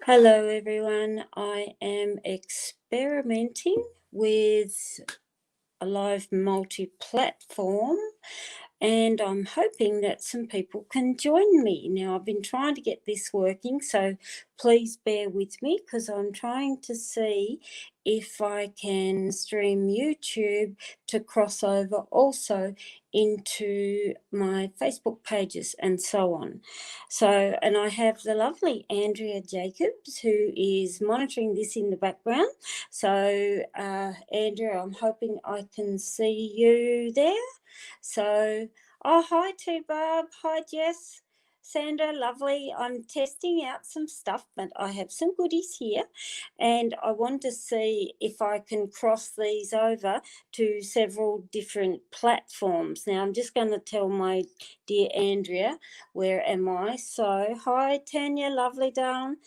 Hello everyone, I am experimenting with a live multi-platform and I'm hoping that some people can join me. Now I've been trying to get this working, so please bear with me because I'm trying to see if I can stream YouTube to cross over also into my Facebook pages and so on. So, and I have the lovely Andrea Jacobs who is monitoring this in the background. So, Andrea, I'm hoping I can see you there. So, oh, hi to Barb. Hi, Jess. Sandra, lovely. I'm testing out some stuff, but I have some goodies here. And I want to see if I can cross these over to several different platforms. Now, I'm just going to tell my dear Andrea, where am I? So, hi, Tanya, lovely, darling.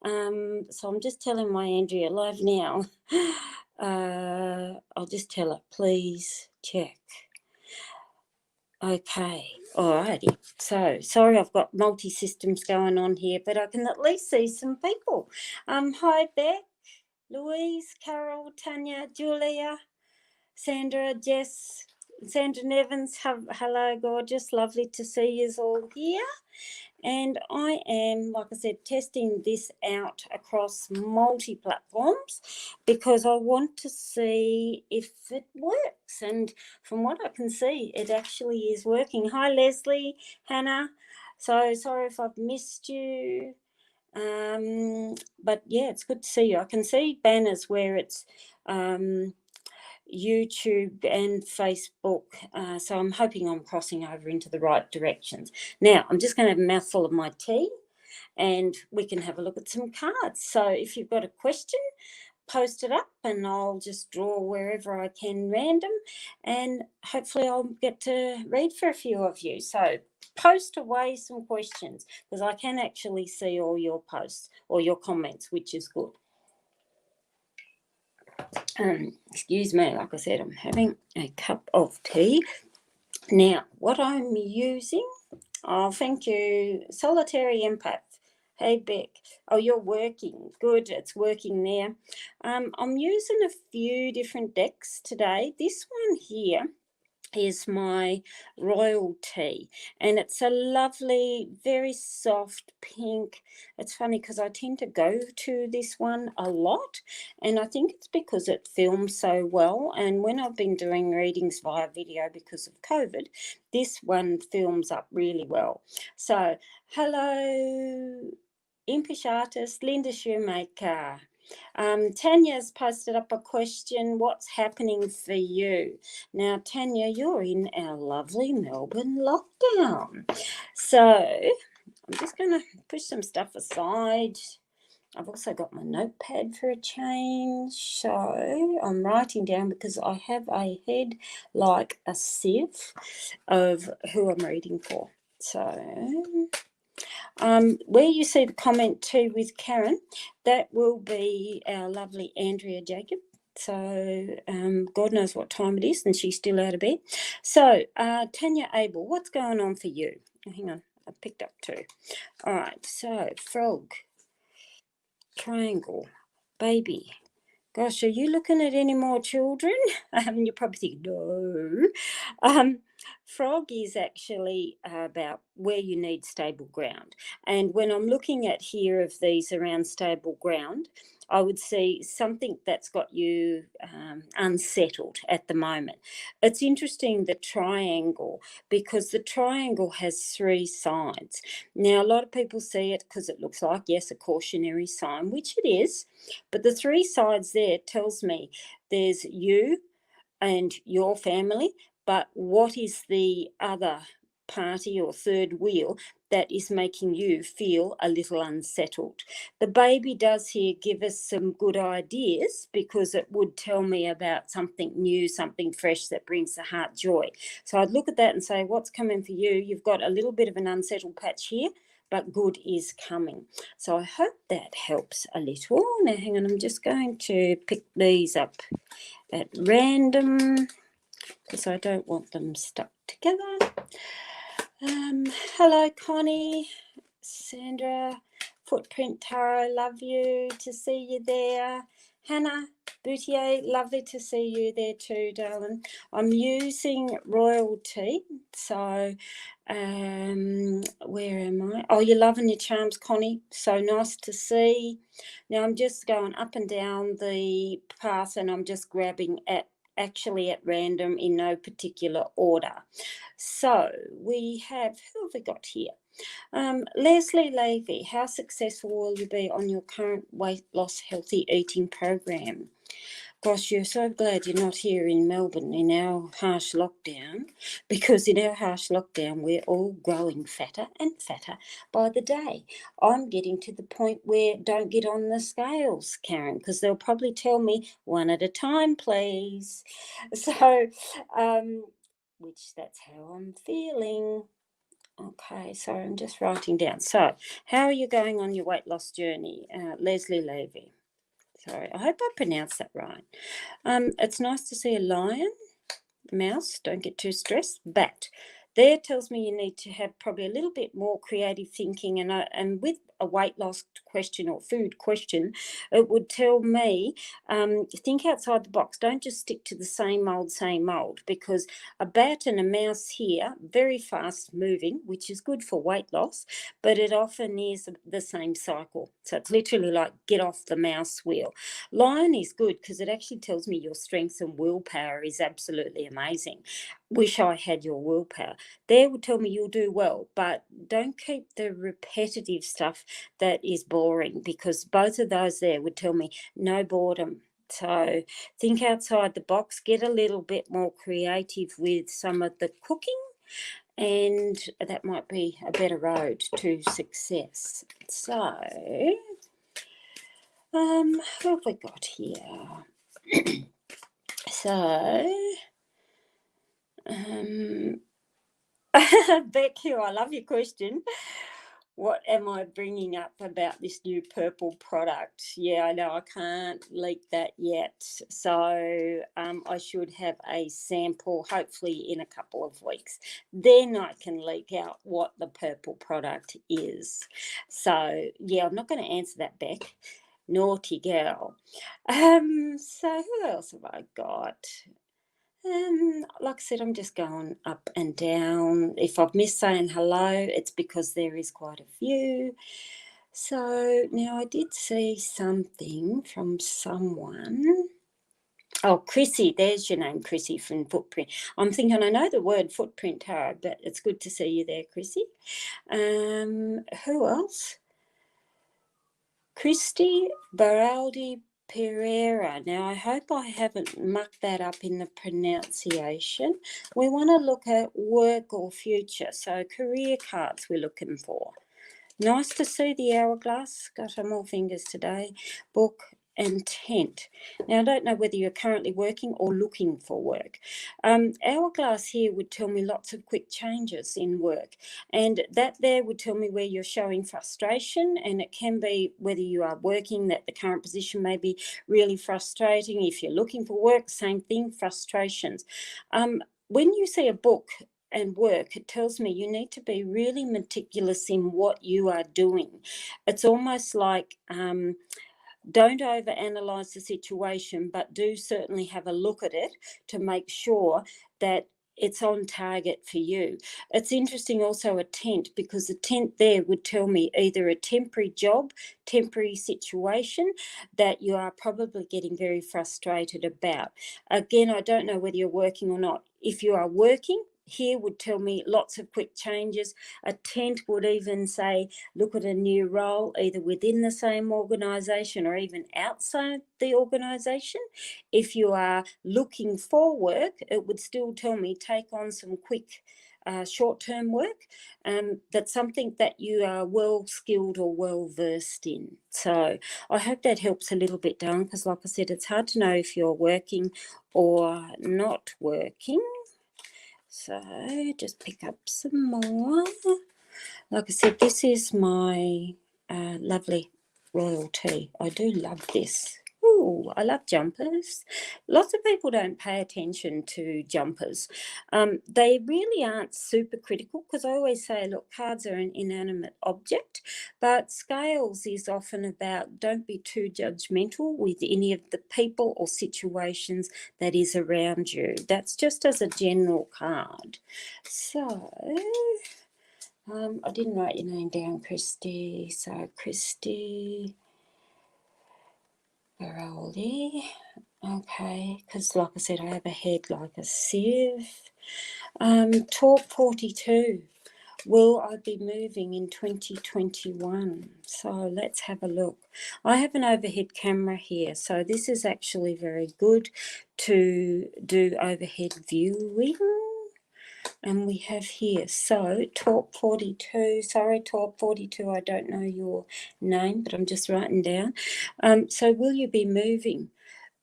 So I'm just telling my Andrea live now. I'll just tell her, please check. Okay, alrighty. So, sorry I've got multi-systems going on here, but I can at least see some people. Hi, Beck, Louise, Carol, Tanya, Julia, Sandra, Jess, Sandra Nevins. Hello, gorgeous. Lovely to see you all here. And I am, like I said, testing this out across multi-platforms because I want to see if it works. And from what I can see, it actually is working. Hi, Leslie, Hannah. So sorry if I've missed you. But yeah, it's good to see you. I can see banners where it's YouTube and Facebook. So I'm hoping I'm crossing over into the right directions. Now, I'm just going to have a mouthful of my tea and we can have a look at some cards. So if you've got a question, post it up and I'll just draw wherever I can random and hopefully I'll get to read for a few of you. So post away some questions because I can actually see all your posts or your comments, which is good. Excuse me, like I said, I'm having a cup of tea. Now, what I'm using, oh, thank you, Solitary Empath. Hey, Beck. Oh, you're working. Good, it's working there. I'm using a few different decks today. This one here is my royalty and it's a lovely, very soft pink. It's funny because I tend to go to this one a lot and I think it's because it films so well, and when I've been doing readings via video because of COVID, this one films up really well. So hello Impish Artist, Linda Shoemaker. Tanya's posted up a question, what's happening for you? Now, Tanya, you're in our lovely Melbourne lockdown. So I'm just going to push some stuff aside. I've also got my notepad for a change. So I'm writing down because I have a head like a sieve of who I'm reading for. So where you see the comment too with Karen, that will be our lovely Andrea Jacob. So God knows what time it is and she's still out of bed. So Tanya Abel, what's going on for you? Oh, hang on, I picked up two. All right, so frog, triangle, baby. Gosh, are you looking at any more children? You're probably thinking, no. Frog is actually about where you need stable ground. And when I'm looking at here of these around stable ground, I would see something that's got you unsettled at the moment. It's interesting, the triangle, because the triangle has three sides. Now, a lot of people see it because it looks like, yes, a cautionary sign, which it is. But the three sides there tells me there's you and your family, but what is the other party or third wheel that is making you feel a little unsettled? The baby does here give us some good ideas because it would tell me about something new, something fresh that brings the heart joy. So I'd look at that and say, what's coming for you? You've got a little bit of an unsettled patch here, but good is coming. So I hope that helps a little. Now, hang on, I'm just going to pick these up at random because I don't want them stuck together. Hello, Connie, Sandra. Footprint Tarot, love you to see you there. Hannah Boutier, lovely to see you there too, darling. I'm using royalty, so where am I? Oh, you're loving your charms, Connie. So nice to see. Now I'm just going up and down the path, and I'm just grabbing actually at random in no particular order. So we have, who have we got here? Leslie Levy, how successful will you be on your current weight loss healthy eating program? Gosh, you're so glad you're not here in Melbourne in our harsh lockdown, because in our harsh lockdown we're all growing fatter and fatter by the day. I'm getting to the point where don't get on the scales, Karen, because they'll probably tell me one at a time, please. So, which that's how I'm feeling. Okay, so I'm just writing down. So, how are you going on your weight loss journey, Leslie Levy? Sorry, I hope I pronounced that right. It's nice to see a lion, mouse, don't get too stressed, bat. There tells me you need to have probably a little bit more creative thinking, and with a weight loss question or food question, it would tell me think outside the box. Don't just stick to the same old, because a bat and a mouse here, very fast moving, which is good for weight loss, but it often is the same cycle. So it's literally like get off the mouse wheel. Lion is good because it actually tells me your strength and willpower is absolutely amazing. Wish I had your willpower. There would tell me you'll do well, but don't keep the repetitive stuff that is boring, because both of those there would tell me no boredom. So think outside the box, get a little bit more creative with some of the cooking, and that might be a better road to success. So, what have we got here? So, Becky, I love your question. What am I bringing up about this new purple product? Yeah, I know I can't leak that yet. So I should have a sample, hopefully in a couple of weeks. Then I can leak out what the purple product is. So, yeah, I'm not going to answer that, Beck. Naughty girl. So who else have I got? Like I said, I'm just going up and down. If I've missed saying hello, it's because there is quite a few. So now I did see something from someone. Oh, Chrissy, there's your name, Chrissy from Footprint. I'm thinking I know the word Footprint Tarot, but it's good to see you there, Chrissy. Who else? Christy Baraldi Pereira. Now, I hope I haven't mucked that up in the pronunciation. We want to look at work or future, so career cards we're looking for. Nice to see the hourglass. Got some more fingers today. Book and tent. Now, I don't know whether you're currently working or looking for work. Hourglass here would tell me lots of quick changes in work, and that there would tell me where you're showing frustration, and it can be whether you are working, that the current position may be really frustrating. If you're looking for work, same thing, frustrations. When you see a book and work, it tells me you need to be really meticulous in what you are doing. It's almost like don't overanalyze the situation, but do certainly have a look at it to make sure that it's on target for you. It's interesting also a tent, because the tent there would tell me either a temporary job, temporary situation that you are probably getting very frustrated about. Again, I don't know whether you're working or not. If you are working, here would tell me lots of quick changes. A tent would even say, look at a new role, either within the same organisation or even outside the organisation. If you are looking for work, it would still tell me take on some quick short-term work. That's something that you are well skilled or well versed in. So I hope that helps a little bit, darling, because like I said, it's hard to know if you're working or not working. So just pick up some more. Like I said, this is my lovely royal tea. I do love this. Ooh, I love jumpers. Lots of people don't pay attention to jumpers. They really aren't super critical because I always say, look, cards are an inanimate object, but scales is often about don't be too judgmental with any of the people or situations that is around you. That's just as a general card. So, I didn't write your name down, Christy. So, Christy Baroli. Okay, because like I said, I have a head like a sieve. Talk 42. Will I be moving in 2021? So let's have a look. I have an overhead camera here, so this is actually very good to do overhead viewing. And we have here, so Talk 42, sorry Talk 42, I don't know your name, but I'm just writing down. So will you be moving?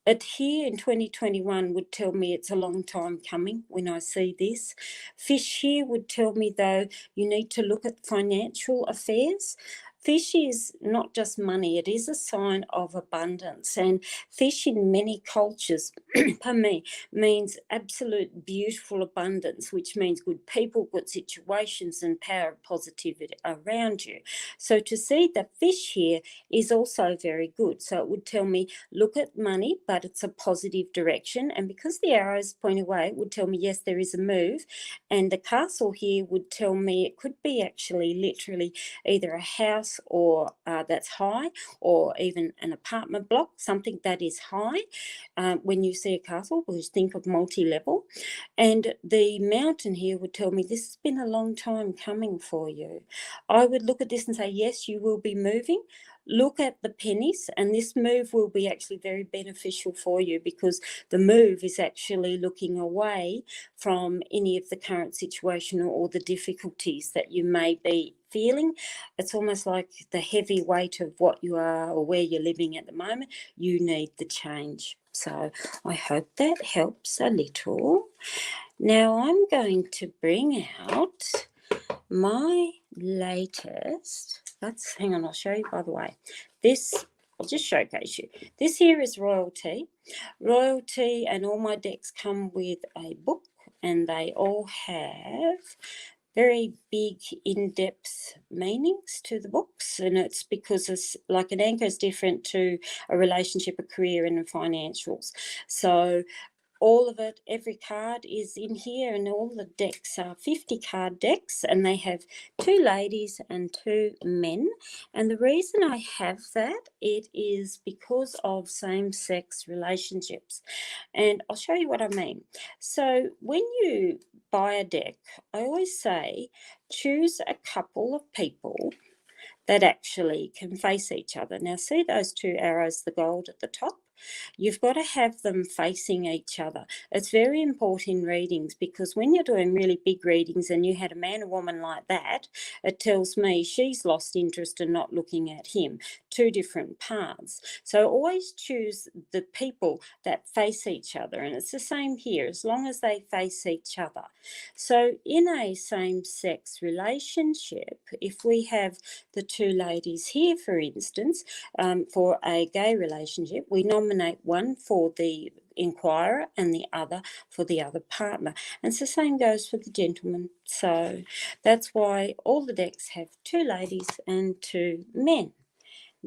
It here in 2021 would tell me it's a long time coming when I see this. Fish here would tell me, though, you need to look at financial affairs. Fish is not just money, it is a sign of abundance. And fish in many cultures, pardon me, means absolute beautiful abundance, which means good people, good situations, and power of positivity around you. So to see the fish here is also very good. So it would tell me, look at money, but it's a positive direction. And because the arrows point away, it would tell me, yes, there is a move. And the castle here would tell me it could be actually literally either a house or that's high, or even an apartment block, something that is high. When you see a castle, we'll think of multi-level. And the mountain here would tell me this has been a long time coming for you. I would look at this and say, yes, you will be moving. Look at the pennies, and this move will be actually very beneficial for you because the move is actually looking away from any of the current situation or the difficulties that you may be feeling. It's almost like the heavy weight of what you are or where you're living at the moment. You need the change. So I hope that helps a little. Now I'm going to bring out my latest, hang on, I'll show you by the way. This, I'll just showcase you. This here is Royalty. Royalty, and all my decks come with a book, and they all have very big in-depth meanings to the books, and it's because it's like an anchor is different to a relationship, a career, and a financials. So all of it, every card is in here, and all the decks are 50 card decks, and they have 2 ladies and 2 men. And the reason I have that, it is because of same-sex relationships. And I'll show you what I mean. So when you buy a deck, I always say choose a couple of people that actually can face each other. Now see those 2 arrows, the gold at the top? You've got to have them facing each other. It's very important in readings because when you're doing really big readings and you had a man or woman like that, it tells me she's lost interest in not looking at him. 2 different paths. So always choose the people that face each other, and it's the same here, as long as they face each other. So in a same-sex relationship, if we have the 2 ladies here, for instance, for a gay relationship, we nominate one for the inquirer and the other for the other partner. And it's the same goes for the gentleman. So that's why all the decks have 2 ladies and 2 men.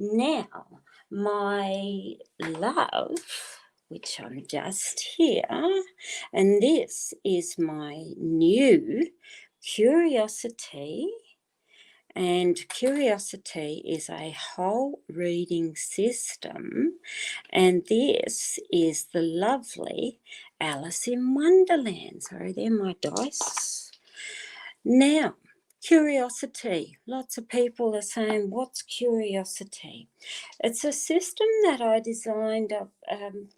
Now, my love, which I'm just here, and this is my new Curiosity. And Curiosity is a whole reading system, and this is the lovely Alice in Wonderland. Sorry, they're my dice. Now, Curiosity. Lots of people are saying, what's Curiosity? It's a system that I designed a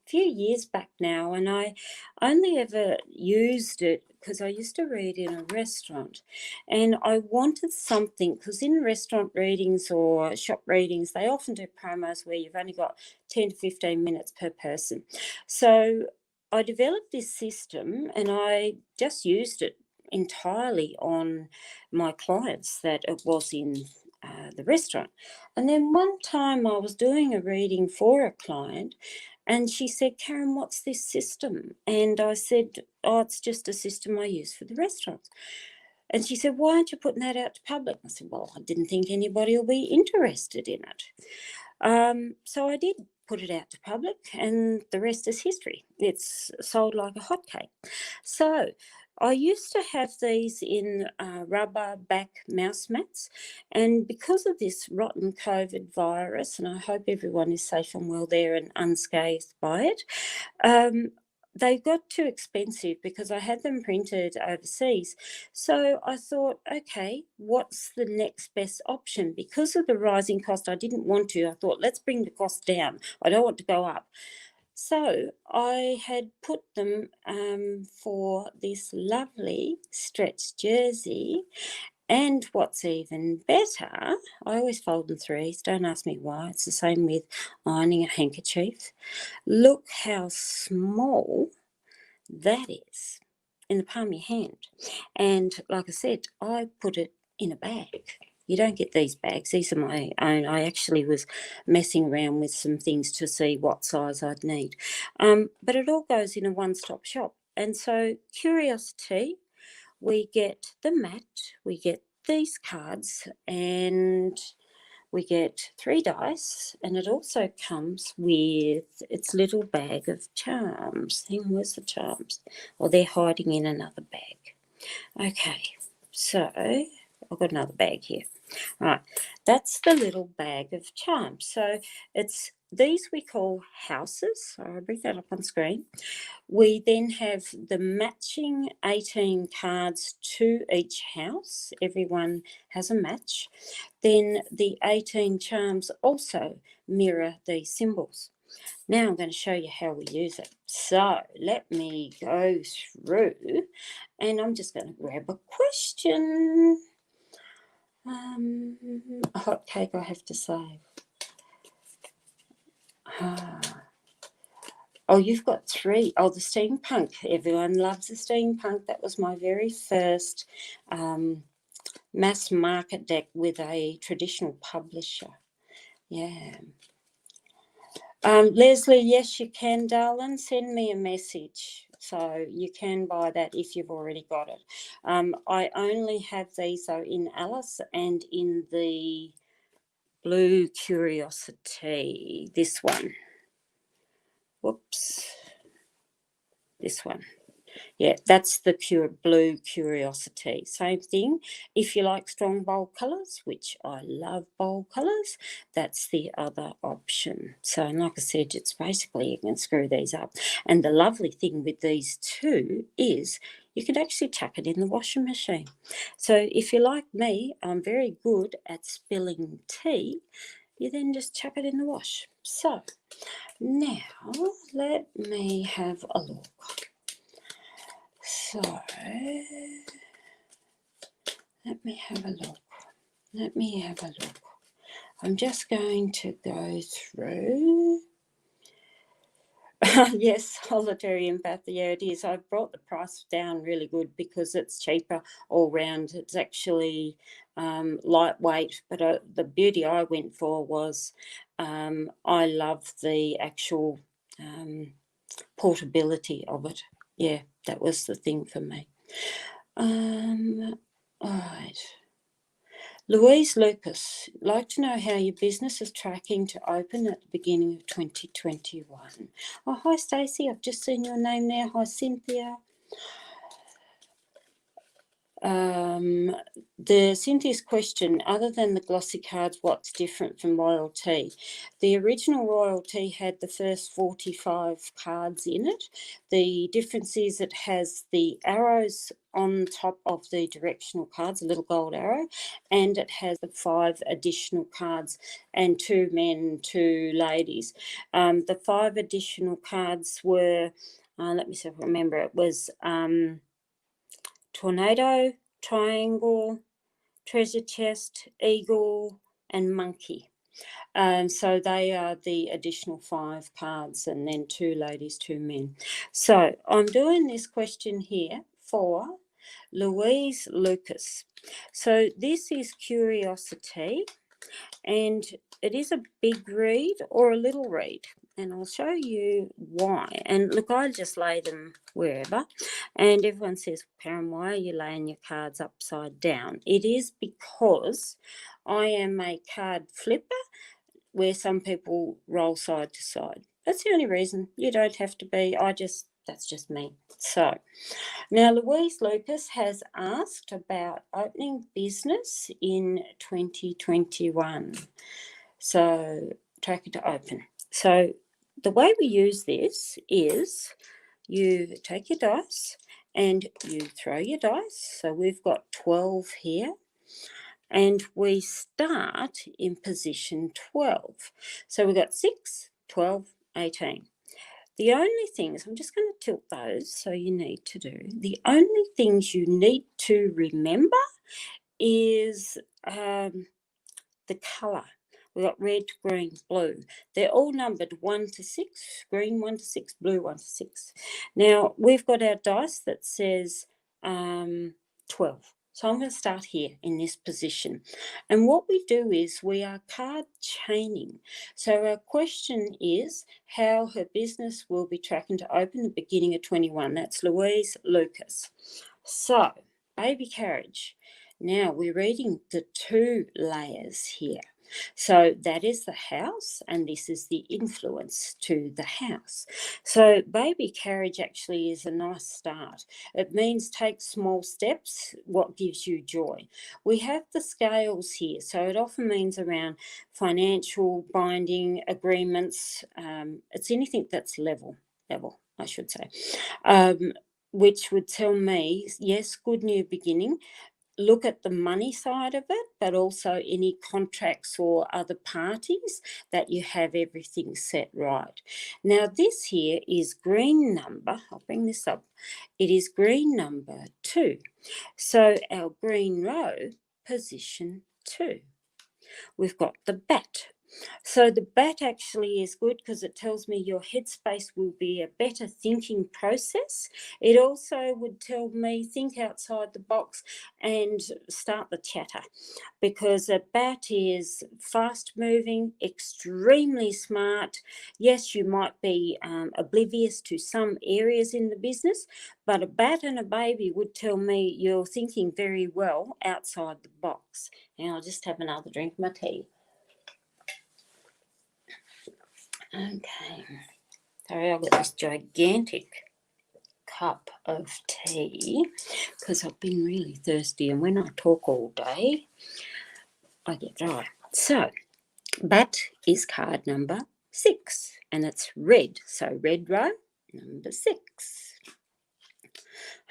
few years back now, and I only ever used it because I used to read in a restaurant, and I wanted something, because in restaurant readings or shop readings, they often do promos where you've only got 10 to 15 minutes per person. So I developed this system, and I just used it entirely on my clients that it was in the restaurant. And then one time I was doing a reading for a client, and she said, Karen, what's this system? And I said, oh, it's just a system I use for the restaurants. And she said, why aren't you putting that out to public? I said, well, I didn't think anybody will be interested in it. So I did put it out to public, and the rest is history. It's sold like a hotcake. So I used to have these in rubber back mouse mats, and because of this rotten COVID virus, and I hope everyone is safe and well there and unscathed by it, they got too expensive because I had them printed overseas. So I thought, okay, what's the next best option? Because of the rising cost, I didn't want to. I thought, let's bring the cost down. I don't want to go up. So I had put them for this lovely stretch jersey. And what's even better, I always fold in threes. Don't ask me why. It's the same with ironing a handkerchief. Look how small that is in the palm of your hand. And like I said, I put it in a bag. You don't get these bags. These are my own. I actually was messing around with some things to see what size I'd need. But it all goes in a one-stop shop. And so Curiosity, we get the mat, we get these cards, and we get 3 dice, and it also comes with its little bag of charms. Where's the charms? Well, they're hiding in another bag. Okay, so I've got another bag here. Right, that's the little bag of charms. So it's these we call houses. So I'll bring that up on screen. We then have the matching 18 cards to each house. Everyone has a match. Then the 18 charms also mirror these symbols. Now I'm going to show you how we use it. So let me go through, and I'm just going to grab a question. A hot cake, I have to say. Oh, you've got 3. Oh, the steampunk. Everyone loves the steampunk. That was my very first mass market deck with a traditional publisher. Yeah. Leslie, yes, you can, darling. Send me a message. So you can buy that if you've already got it. I only have these, though, in Alice and in the Blue Curiosity. This one. Whoops. This one. Yeah, that's the Blue Curiosity. Same thing. If you like strong, bold colours, which I love bold colours, that's the other option. So, like I said, it's basically you can screw these up. And the lovely thing with these two is you can actually chuck it in the washing machine. So if you're like me, I'm very good at spilling tea. You then just chuck it in the wash. So now let me have a look. So, let me have a look. I'm just going to go through. Yes, solitary empathy. Yeah, it is. I've brought the price down really good because it's cheaper all round. It's actually lightweight, but the beauty I went for was I love the actual portability of it. Yeah, that was the thing for me. All right. Louise Lucas, like to know how your business is tracking to open at the beginning of 2021. Oh, hi Stacey, I've just seen your name now. Hi Cynthia. The Cynthia's question, other than the glossy cards, what's different from Royal Tea? The original Royal Tea had the first 45 cards in it. The difference is it has the arrows on top of the directional cards, a little gold arrow, and it has the 5 additional cards and 2 men, 2 ladies. The 5 additional cards were, let me see if I remember, it was tornado, triangle, treasure chest, eagle, and monkey. So they are the additional 5 cards, and then 2 ladies, 2 men. So I'm doing this question here for Louise Lucas. So this is Curiosity, and it is a big read or a little read, and I'll show you why. And look, I just lay them wherever, and everyone says, Karen, why are you laying your cards upside down? It is because I am a card flipper, where some people roll side to side. That's the only reason. You don't have to be. That's just me. So now Louise Lucas has asked about opening business in 2021. So tracker to open. So the way we use this is you take your dice and you throw your dice. So we've got 12 here. And we start in position 12. So we've got 6, 12, 18. The only things, I'm just going to tilt those so you need to do, the only things you need to remember is the colour. We've got red, green, blue. They're all numbered 1 to 6, green 1 to 6, blue 1 to 6. Now, we've got our dice that says 12. So I'm going to start here in this position. And what we do is we are card chaining. So our question is how her business will be tracking to open the beginning of 21. That's Louise Lucas. So, baby carriage. Now we're reading the 2 layers here. So that is the house, and this is the influence to the house. So baby carriage actually is a nice start. It means take small steps, what gives you joy. We have the scales here, so it often means around financial binding agreements. It's anything that's level, I should say, which would tell me, yes, good new beginning. Look at the money side of it, but also any contracts or other parties that you have everything set right. Now this here is green number, I'll bring this up, it is green number 2. So our green row, position 2. We've got the bat. So the bat actually is good because it tells me your headspace will be a better thinking process. It also would tell me think outside the box and start the chatter, because a bat is fast moving, extremely smart. Yes, you might be oblivious to some areas in the business, but a bat and a baby would tell me you're thinking very well outside the box. And I'll just have another drink of my tea. Okay, sorry, I've got this gigantic cup of tea because I've been really thirsty, and when I talk all day, I get dry. So, bat is card number 6, and it's red. So, red row, number 6.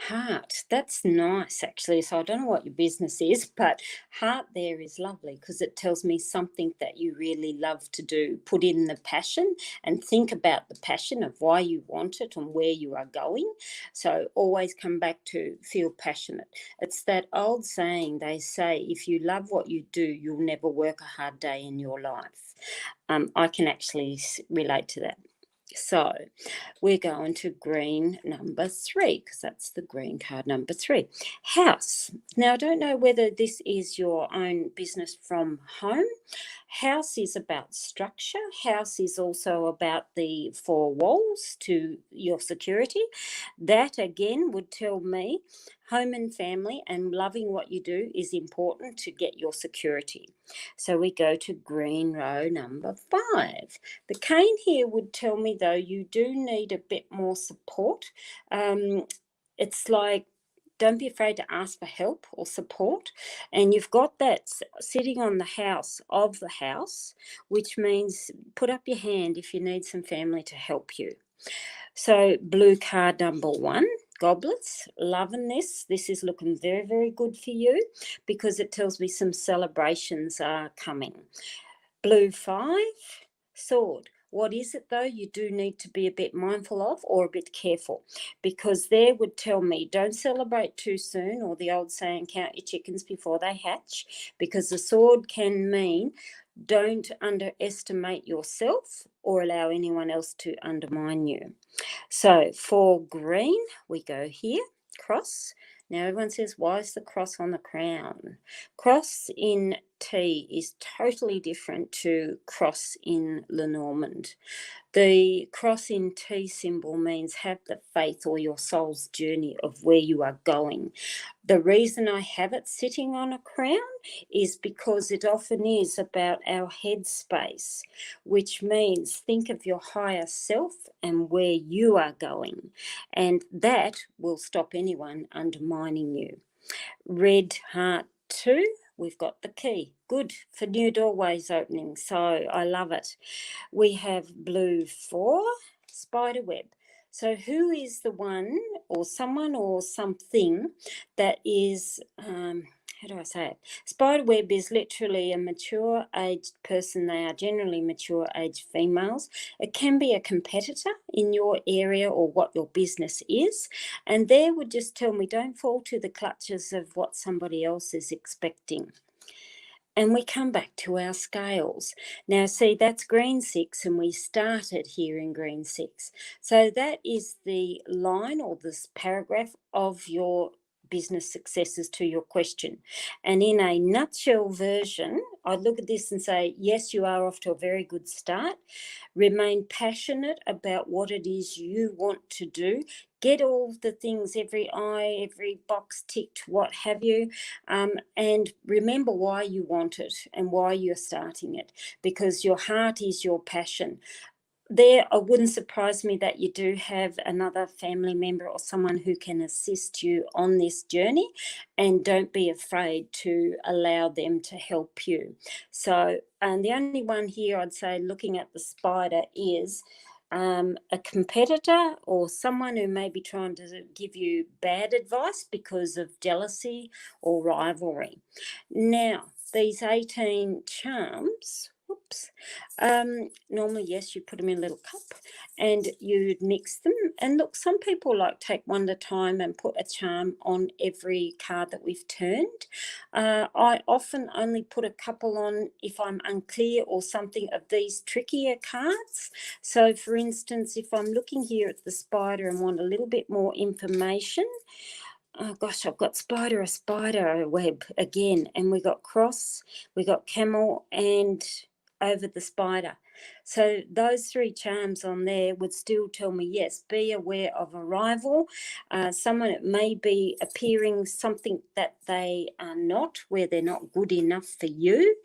Heart, that's nice actually. So I don't know what your business is, but heart there is lovely because it tells me something that you really love to do. Put in the passion and think about the passion of why you want it and where you are going. So always come back to feel passionate. It's that old saying, they say, if you love what you do, you'll never work a hard day in your life. I can actually relate to that. So we're going to green number 3 because that's the green card number 3. House. Now, I don't know whether this is your own business from home. House is about structure. House is also about the 4 walls to your security. That again would tell me home and family and loving what you do is important to get your security. So we go to green row number 5. The cane here would tell me, though, you do need a bit more support. It's like, don't be afraid to ask for help or support. And you've got that sitting on the house of the house, which means put up your hand if you need some family to help you. So blue card number 1. Goblets, loving this. This is looking very, very good for you because it tells me some celebrations are coming. Blue 5, sword. What is it though you do need to be a bit mindful of or a bit careful, because there would tell me don't celebrate too soon, or the old saying, count your chickens before they hatch, because the sword can mean don't underestimate yourself or allow anyone else to undermine you. So for green, we go here, cross. Now, everyone says, why is the cross on the crown? Cross in T is totally different to cross in Lenormand. The cross in T symbol means have the faith or your soul's journey of where you are going. The reason I have it sitting on a crown is because it often is about our headspace, which means think of your higher self and where you are going, and that will stop anyone undermining you. Red heart 2, we've got the key. Good for new doorways opening, so I love it. We have blue 4, spider web. So who is the one or someone or something that is, how do I say it? Spider web is literally a mature aged person. They are generally mature aged females. It can be a competitor in your area or what your business is. And there would just tell me, don't fall to the clutches of what somebody else is expecting. And we come back to our scales. Now, see, that's green 6, and we started here in green 6. So that is the line or this paragraph of your business successes to your question. And in a nutshell version, I'd look at this and say, yes, you are off to a very good start. Remain passionate about what it is you want to do. Get all the things, every eye, every box ticked, what have you, and remember why you want it and why you're starting it, because your heart is your passion. There, it wouldn't surprise me that you do have another family member or someone who can assist you on this journey, and don't be afraid to allow them to help you. So, and the only one here I'd say looking at the spider is a competitor or someone who may be trying to give you bad advice because of jealousy or rivalry. Now, these 18 charms, whoops, normally, yes, you put them in a little cup and you'd mix them. And look, some people like take one at a time and put a charm on every card that we've turned. I often only put a couple on if I'm unclear or something of these trickier cards. So, for instance, if I'm looking here at the spider and want a little bit more information, oh gosh, I've got a spider web again, and we got cross, we got camel, and over the spider. So those 3 charms on there would still tell me, yes, be aware of a rival, someone that may be appearing something that they are not, where they're not good enough for you,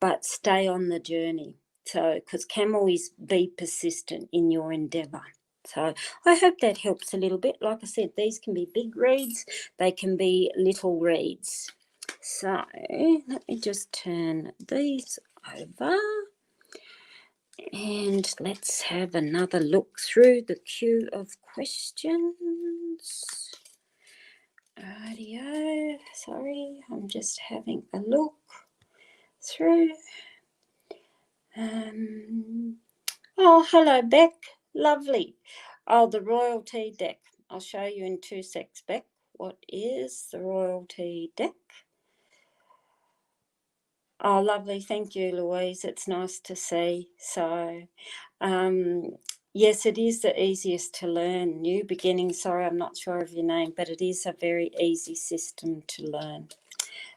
but stay on the journey. So, because camel is be persistent in your endeavour. So I hope that helps a little bit. Like I said, these can be big reads, they can be little reads. So let me just turn these over and let's have another look through the queue of questions. Rightio, sorry, I'm just having a look through. Oh, hello, Beck. Lovely. Oh, the royalty deck. I'll show you in 2 secs, Beck. What is the royalty deck? Oh, lovely. Thank you, Louise. It's nice to see. So, yes, it is the easiest to learn. New Beginning. Sorry, I'm not sure of your name, but it is a very easy system to learn.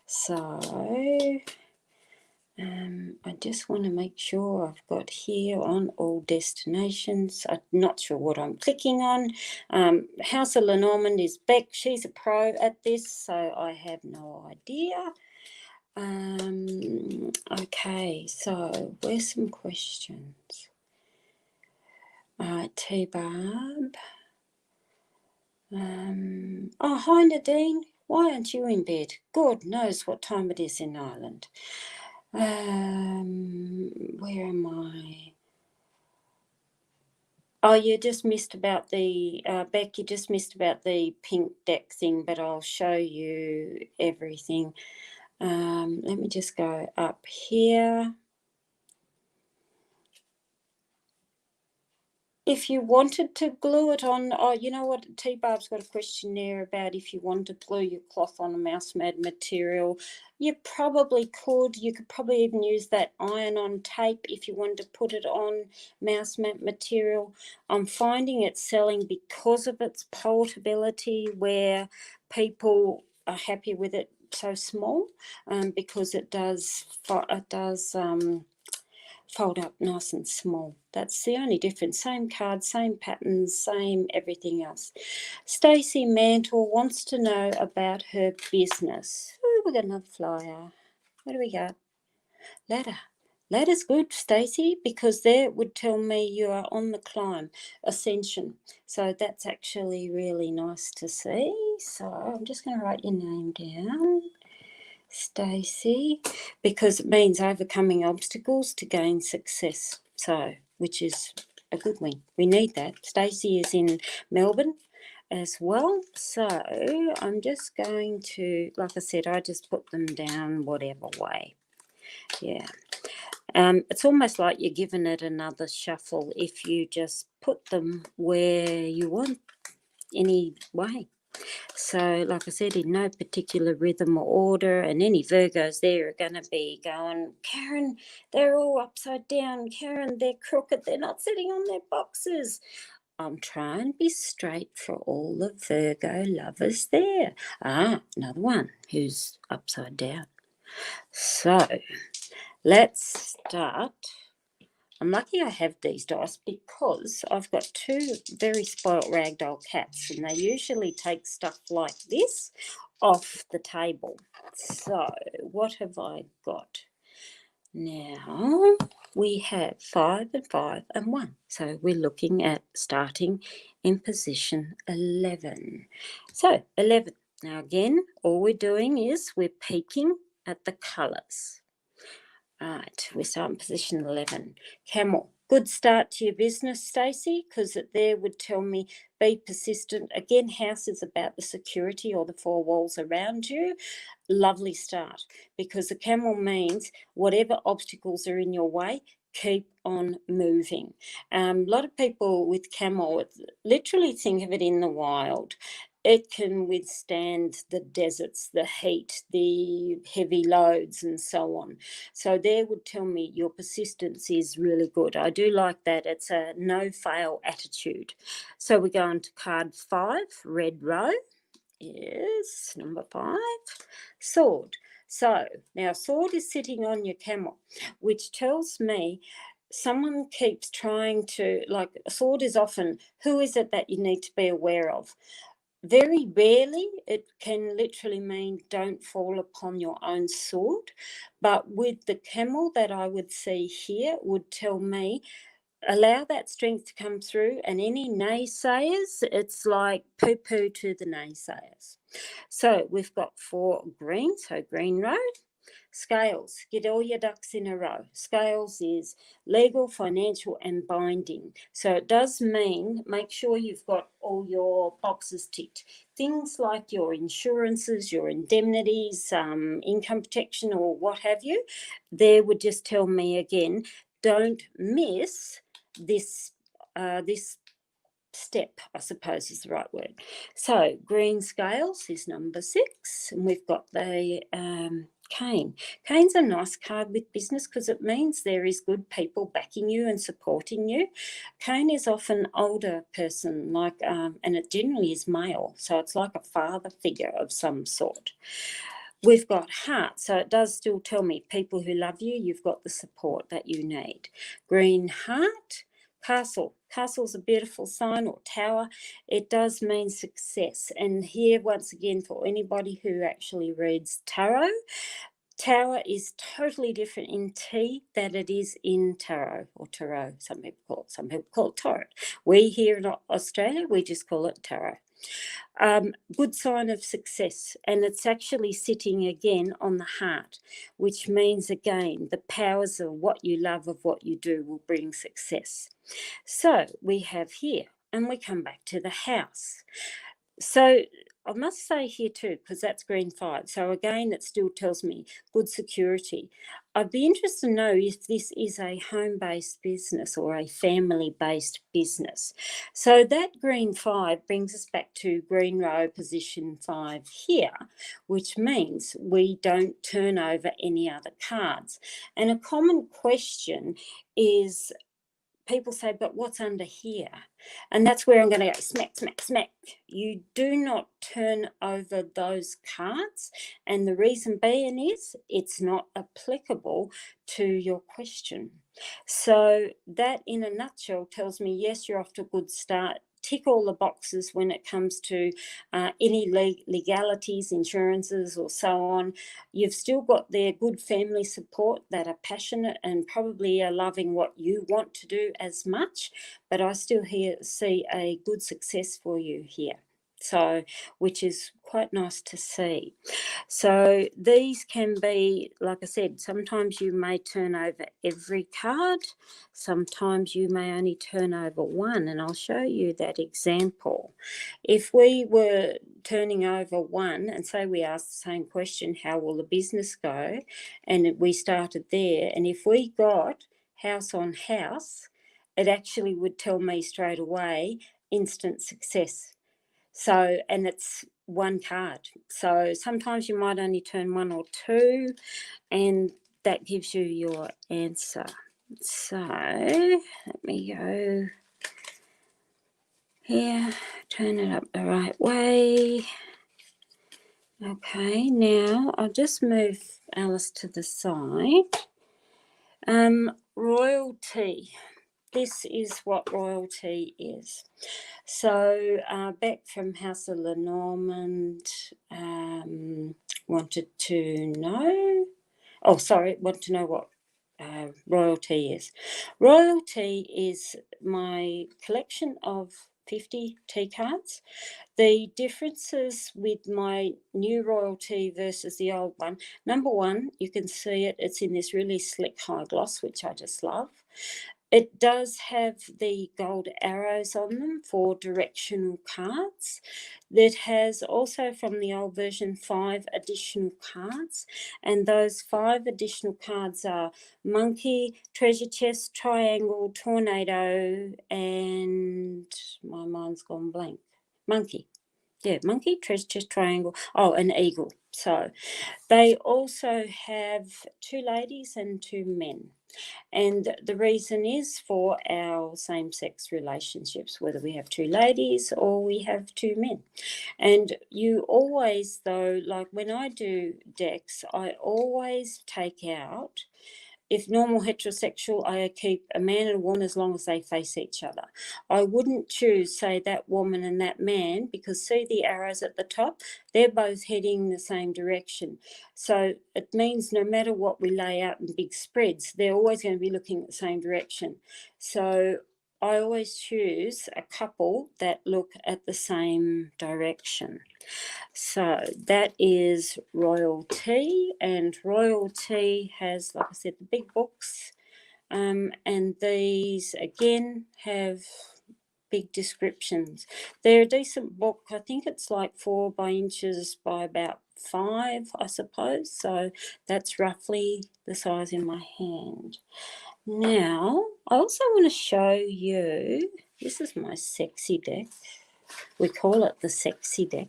So, I just want to make sure I've got here on all destinations. I'm not sure what I'm clicking on. House of Lenormand is Beck. She's a pro at this, so I have no idea. Okay, so where's some questions? T-Barb. Oh, hi, Nadine. Why aren't you in bed? God knows what time it is in Ireland. Where am I? Oh, you just missed about the, Beck, you just missed about the pink deck thing, but I'll show you everything. Let me just go up here. if you wanted to glue it on, oh, you know what, T-Barb's got a question there about if you want to glue your cloth on a mouse-made material. You probably could. You could probably even use that iron-on tape if you wanted to put it on mouse-made material. I'm finding it selling because of its portability, where people are happy with it so small, because it does fold up nice and small. That's the only difference. Same card, same patterns, same everything else. Stacey Mantle wants to know about her business. Oh, we got another flyer. What do we got? Ladder. Ladder's good, Stacey, because there would tell me you are on the climb, ascension. So that's actually really nice to see. So I'm just going to write your name down, Stacey, because it means overcoming obstacles to gain success. So, which is a good one. We need that. Stacey is in Melbourne as well. So I'm just going to, like I said, I just put them down whatever way. Yeah. It's almost like you're giving it another shuffle if you just put them where you want, any way. So, like I said, in no particular rhythm or order, and any Virgos there are going to be going, Karen, they're all upside down. Karen, they're crooked. They're not sitting on their boxes. I'm trying to be straight for all the Virgo lovers there. Ah, another one who's upside down. So, let's start. I'm lucky I have these dice because I've got two very spoilt ragdoll cats, and they usually take stuff like this off the table. So what have I got? Now we have 5 and 5 and 1. So we're looking at starting in position 11. So 11. Now again, all we're doing is we're peeking at the colours. Right, we're starting position 11. Camel, good start to your business, Stacey, because it there would tell me be persistent. Again, house is about the security or the four walls around you. Lovely start, because the camel means whatever obstacles are in your way, keep on moving. A lot of people with camel literally think of it in the wild. It can withstand the deserts, the heat, the heavy loads, and so on. So there would tell me your persistence is really good. I do like that. It's a no-fail attitude. So we go on to card 5, red row. Yes, number 5, sword. So now sword is sitting on your camel, which tells me someone keeps trying to, like, sword is often, who is it that you need to be aware of? Very rarely, it can literally mean don't fall upon your own sword. But with the camel that I would see here would tell me, allow that strength to come through, and any naysayers, it's like poo-poo to the naysayers. So we've got 4 green, so green row. Scales, get all your ducks in a row. Scales is legal, financial, and binding. So it does mean make sure you've got all your boxes ticked. Things like your insurances, your indemnities, income protection, or what have you, there would just tell me again, don't miss this this step, I suppose is the right word. So green scales is number 6, and we've got the cane. Cane's a nice card with business because it means there is good people backing you and supporting you. Cane is often older person, like, and it generally is male, so it's like a father figure of some sort. We've got heart, so it does still tell me people who love you, you've got the support that you need. Green heart. Castle. Castle's a beautiful sign, or tower. It does mean success. And here, once again, for anybody who actually reads tarot, tower is totally different in T than it is in tarot, or tarot, some people call it tarot. We here in Australia, we just call it tarot. Good sign of success, and it's actually sitting again on the heart, which means again the powers of what you love, of what you do, will bring success. So we have here, and we come back to the house. So I must say here too, because that's green 5. So again, it still tells me good security. I'd be interested to know if this is a home-based business or a family-based business. So that green 5 brings us back to green row position 5 here, which means we don't turn over any other cards. And a common question is, people say, but what's under here? And that's where I'm going to go smack, smack, smack. You do not turn over those cards. And the reason being is it's not applicable to your question. So that in a nutshell tells me, yes, you're off to a good start. Tick all the boxes when it comes to any legalities, insurances or so on. You've still got their good family support that are passionate and probably are loving what you want to do as much, but I still see a good success for you here. So, which is quite nice to see. So these can be, like I said, sometimes you may turn over every card, sometimes you may only turn over one, and I'll show you that example. If we were turning over one, and say we asked the same question, how will the business go? And we started there, and if we got house on house, it actually would tell me straight away, instant success. So, and it's one card. So sometimes you might only turn one or two, and that gives you your answer. So let me go here, turn it up the right way. Okay, now I'll just move Alice to the side. Royalty. This is what royalty is. So Beck from House of Lenormand wanted to know what royalty is. Royalty is my collection of 50 tea cards. The differences with my new royalty versus the old one, number one, you can see it's in this really slick high gloss, which I just love. It does have the gold arrows on them for directional cards. That has also from the old version 5 additional cards, and those 5 additional cards are monkey, treasure chest, triangle, tornado, and my mind's gone blank. Monkey. Yeah, monkey, treasure chest, triangle, an eagle. So they also have 2 ladies and 2 men. And the reason is for our same-sex relationships, whether we have 2 ladies or we have 2 men. And you always, though, like when I do decks, I always take out, if normal heterosexual, I keep a man and a woman as long as they face each other. I wouldn't choose, say, that woman and that man, because see the arrows at the top? They're both heading the same direction. So it means no matter what we lay out in big spreads, they're always going to be looking at the same direction. So I always choose a couple that look at the same direction. So that is royalty, and royalty has, like I said, the big books, and these again have big descriptions. They're a decent book. I think it's like 4 inches by about 5, I suppose. So that's roughly the size in my hand. Now, I also want to show you, this is my sexy deck. We call it the sexy deck.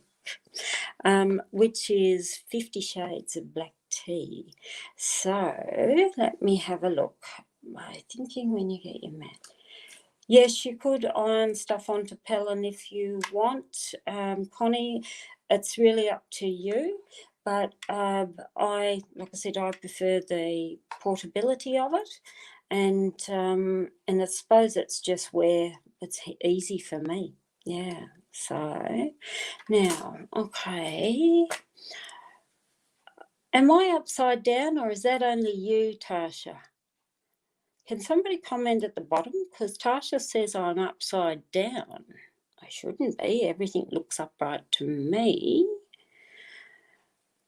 Which is 50 Shades of Black Tea. So let me have a look. I'm thinking when you get your mat. Yes, you could iron stuff onto Pellin if you want, Connie. It's really up to you. But like I said, I prefer the portability of it, and I suppose it's just where it's easy for me. Yeah. So now, okay. Am I upside down, or is that only you, Tasha? Can somebody comment at the bottom? Because Tasha says I'm upside down. I shouldn't be. Everything looks upright to me.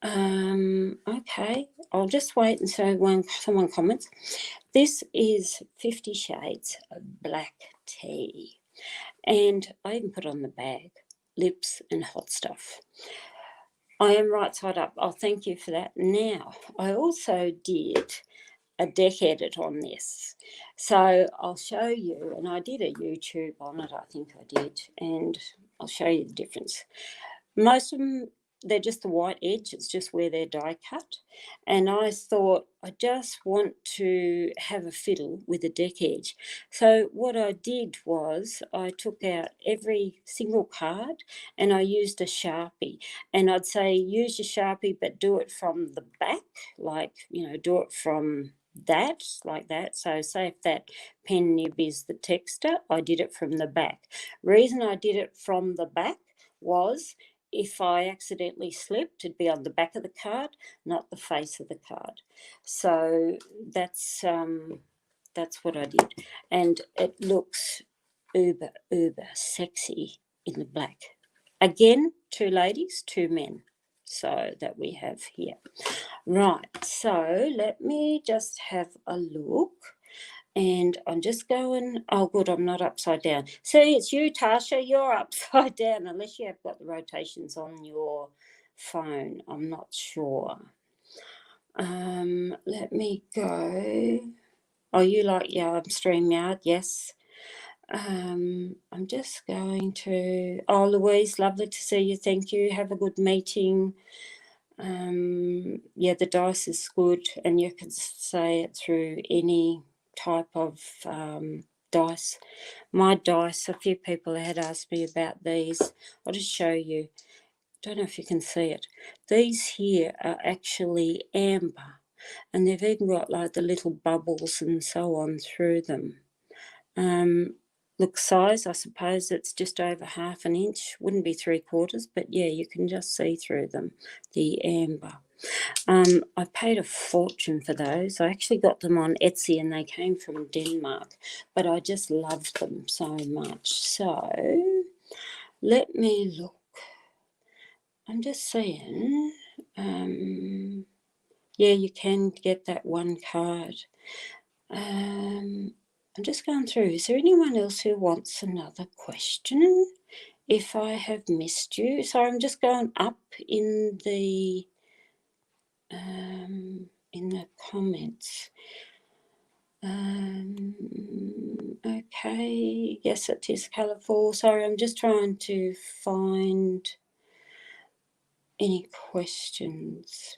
Okay. I'll just wait and see when someone comments. This is 50 Shades of Black Tea. And I even put on the bag, lips and hot stuff. I am right side up. Oh, thank you for that. Now, I also did a deck edit on this. So I'll show you, and I did a YouTube on it, I think I did, and I'll show you the difference. Most of them, they're just the white edge, it's just where they're die cut. And I thought, I just want to have a fiddle with the deck edge. So what I did was I took out every single card and I used a Sharpie. And I'd say use your Sharpie, but do it from the back, like, do it from that, like that. So say if that pen nib is the texter, I did it from the back. Reason I did it from the back was if I accidentally slipped, it'd be on the back of the card, not the face of the card. So that's what I did, and it looks uber sexy in the black. Again, 2 ladies, 2 men. So that we have here. Right, so let me just have a look. And I'm just going, oh, good, I'm not upside down. See, it's you, Tasha, you're upside down, unless you have got the rotations on your phone. I'm not sure. Let me go. Oh, you like StreamYard? Yes. I'm just going to, oh, Louise, lovely to see you. Thank you. Have a good meeting. Yeah, the dice is good, and you can say it through any type of dice. My dice, a few people had asked me about these. I'll just show you. Don't know if you can see it. These here are actually amber, and they've even got like the little bubbles and so on through them. Look, size, I suppose it's just over 1/2 inch. Wouldn't be 3/4, but yeah, you can just see through them, the amber. I paid a fortune for those. I actually got them on Etsy and they came from Denmark, but I just loved them so much. So let me look. I'm just saying, yeah, you can get that one card. I'm just going through. Is there anyone else who wants another question? If I have missed you. So I'm just going up in the comments. Okay, yes, it is colourful. Sorry, I'm just trying to find any questions.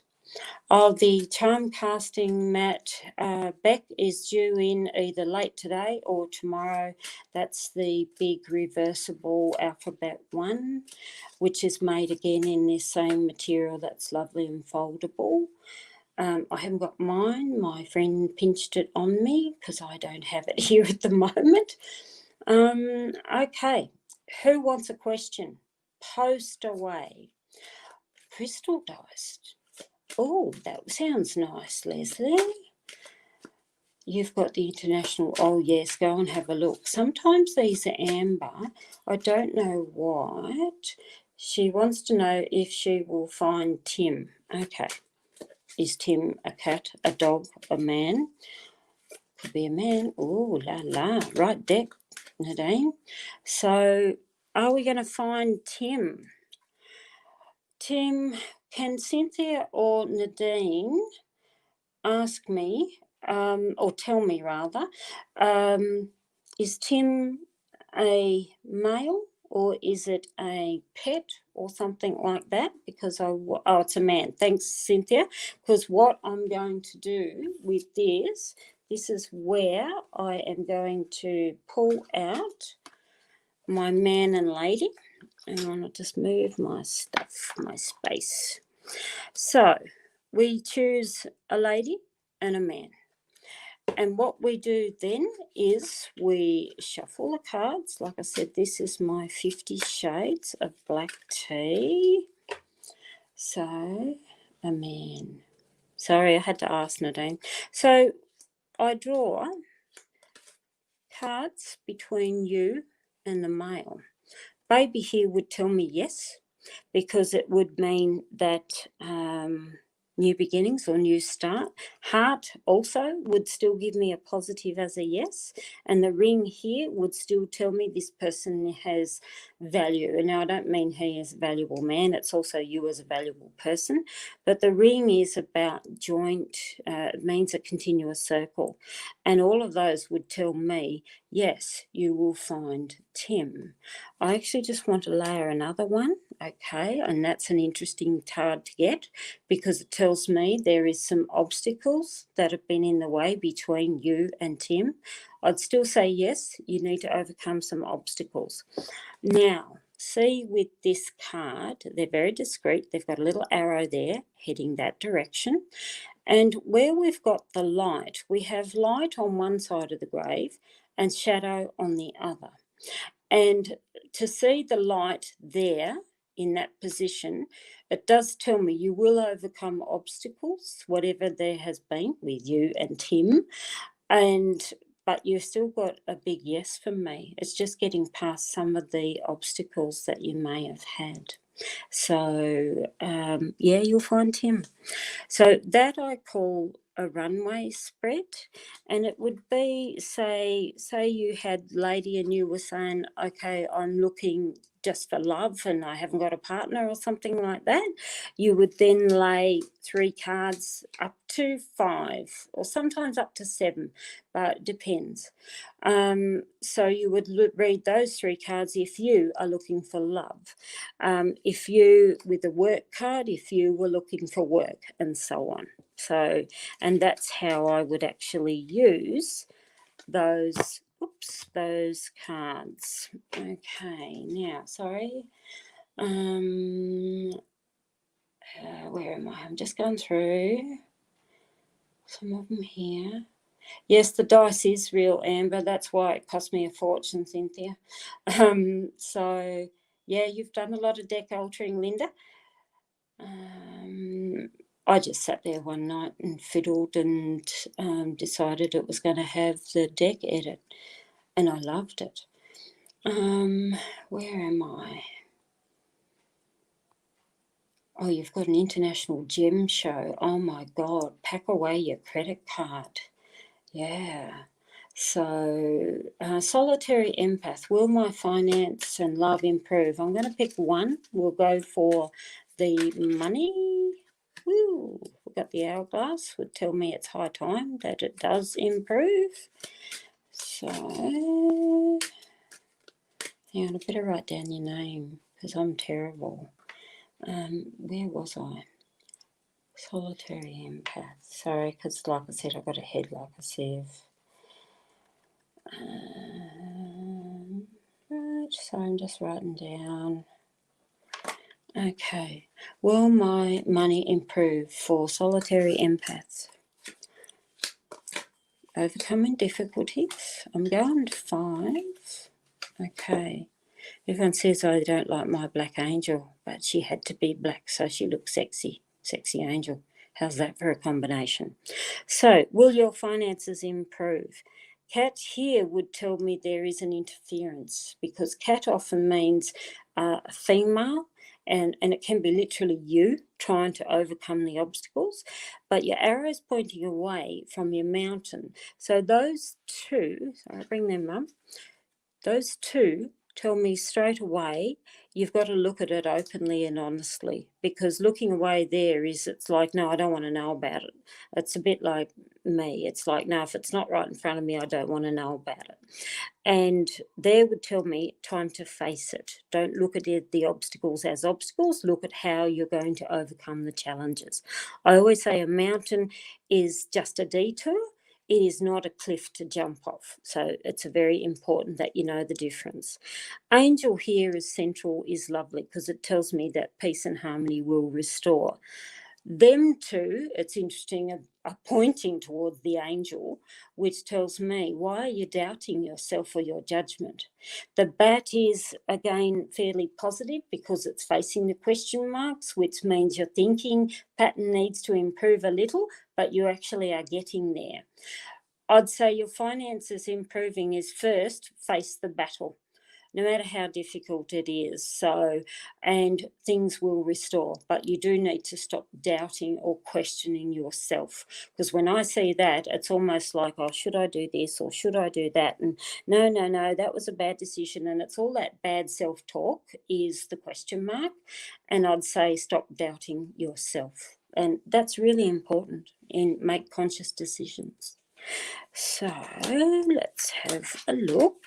Oh, the charm casting mat, Beck, is due in either late today or tomorrow. That's the big reversible alphabet one, which is made again in this same material that's lovely and foldable. I haven't got mine. My friend pinched it on me because I don't have it here at the moment. Okay, who wants a question? Post away. Crystal dice. Oh, that sounds nice, Leslie. You've got the international. Oh, yes, go and have a look. Sometimes these are amber. I don't know what. She wants to know if she will find Tim. Okay. Is Tim a cat, a dog, a man? Could be a man. Oh, la la. Right deck, Nadine. So are we going to find Tim? Tim, can Cynthia or Nadine ask me, or tell me rather, is Tim a male or is it a pet or something like that? Because it's a man. Thanks, Cynthia. Because what I'm going to do with this is where I am going to pull out my man and lady. And I want to just move my stuff, my space. So we choose a lady and a man. And what we do then is we shuffle the cards. Like I said, this is my 50 Shades of Black Tea. So, a man. Sorry, I had to ask Nadine. So, I draw cards between you and the male. Baby here would tell me yes, because it would mean that new beginnings or new start. Heart also would still give me a positive as a yes. And the ring here would still tell me this person has value. And now I don't mean he is a valuable man, it's also you as a valuable person. But the ring is about joint, it means a continuous circle. And all of those would tell me, yes, you will find Tim. I actually just want to layer another one, okay, and that's an interesting card to get because it tells me there is some obstacles that have been in the way between you and Tim. I'd still say yes, you need to overcome some obstacles. Now, see with this card, they're very discreet. They've got a little arrow there heading that direction. And where we've got the light, we have light on one side of the grave and shadow on the other. And to see the light there in that position, it does tell me you will overcome obstacles, whatever there has been with you and Tim. But you've still got a big yes from me. It's just getting past some of the obstacles that you may have had. So, yeah, you'll find Tim. So that I call a runway spread, and it would be, say you had lady and you were saying, okay, I'm looking just for love and I haven't got a partner or something like that. You would then lay 3 cards up to 5 or sometimes up to 7, but it depends. So you would read those 3 cards if you are looking for love. If you, with the work card, if you were looking for work, and so on. So, and that's how I would actually use those cards. Okay, now, sorry. Where am I? I'm just going through some of them here. Yes, the dice is real, Amber. That's why it cost me a fortune, Cynthia. So, yeah, you've done a lot of deck altering, Linda. I just sat there one night and fiddled and decided it was going to have the deck edit, and I loved it. Where am I? Oh, you've got an international gem show. Oh my God, pack away your credit card. Yeah. So, solitary empath, will my finance and love improve? I'm going to pick one. We'll go for the money. Woo, we've got the hourglass, would tell me it's high time that it does improve. So, hang on, I better write down your name because I'm terrible. Where was I? Solitary empath. Sorry, because like I said, I've got a head like a sieve. Right, so I'm just writing down. Okay, will my money improve for solitary empaths? Overcoming difficulties. I'm going to 5. Okay. Everyone says I don't like my black angel, but she had to be black so she looks sexy. Sexy angel. How's that for a combination? So, will your finances improve? Cat here would tell me there is an interference because cat often means a female, and it can be literally you trying to overcome the obstacles, but your arrow's pointing away from your mountain. So those 2, sorry, bring them up, those 2 tell me straight away you've got to look at it openly and honestly, because looking away there is, it's like, no, I don't want to know about it. It's a bit like me. It's like, no, if it's not right in front of me, I don't want to know about it. And there would tell me time to face it. Don't look at the obstacles as obstacles. Look at how you're going to overcome the challenges. I always say a mountain is just a detour. It is not a cliff to jump off. So it's very important that you know the difference. Angel here is central, is lovely because it tells me that peace and harmony will restore. Them 2, it's interesting, are pointing towards the angel, which tells me, why are you doubting yourself or your judgment? The bat is, again, fairly positive because it's facing the question marks, which means your thinking pattern needs to improve a little, but you actually are getting there. I'd say your finances improving is first, face the battle. no matter how difficult it is. So, and things will restore, but you do need to stop doubting or questioning yourself. Because when I see that, it's almost like, oh, should I do this or should I do that? And no, that was a bad decision. And it's all that bad self-talk is the question mark. And I'd say stop doubting yourself. And that's really important and make conscious decisions. So let's have a look.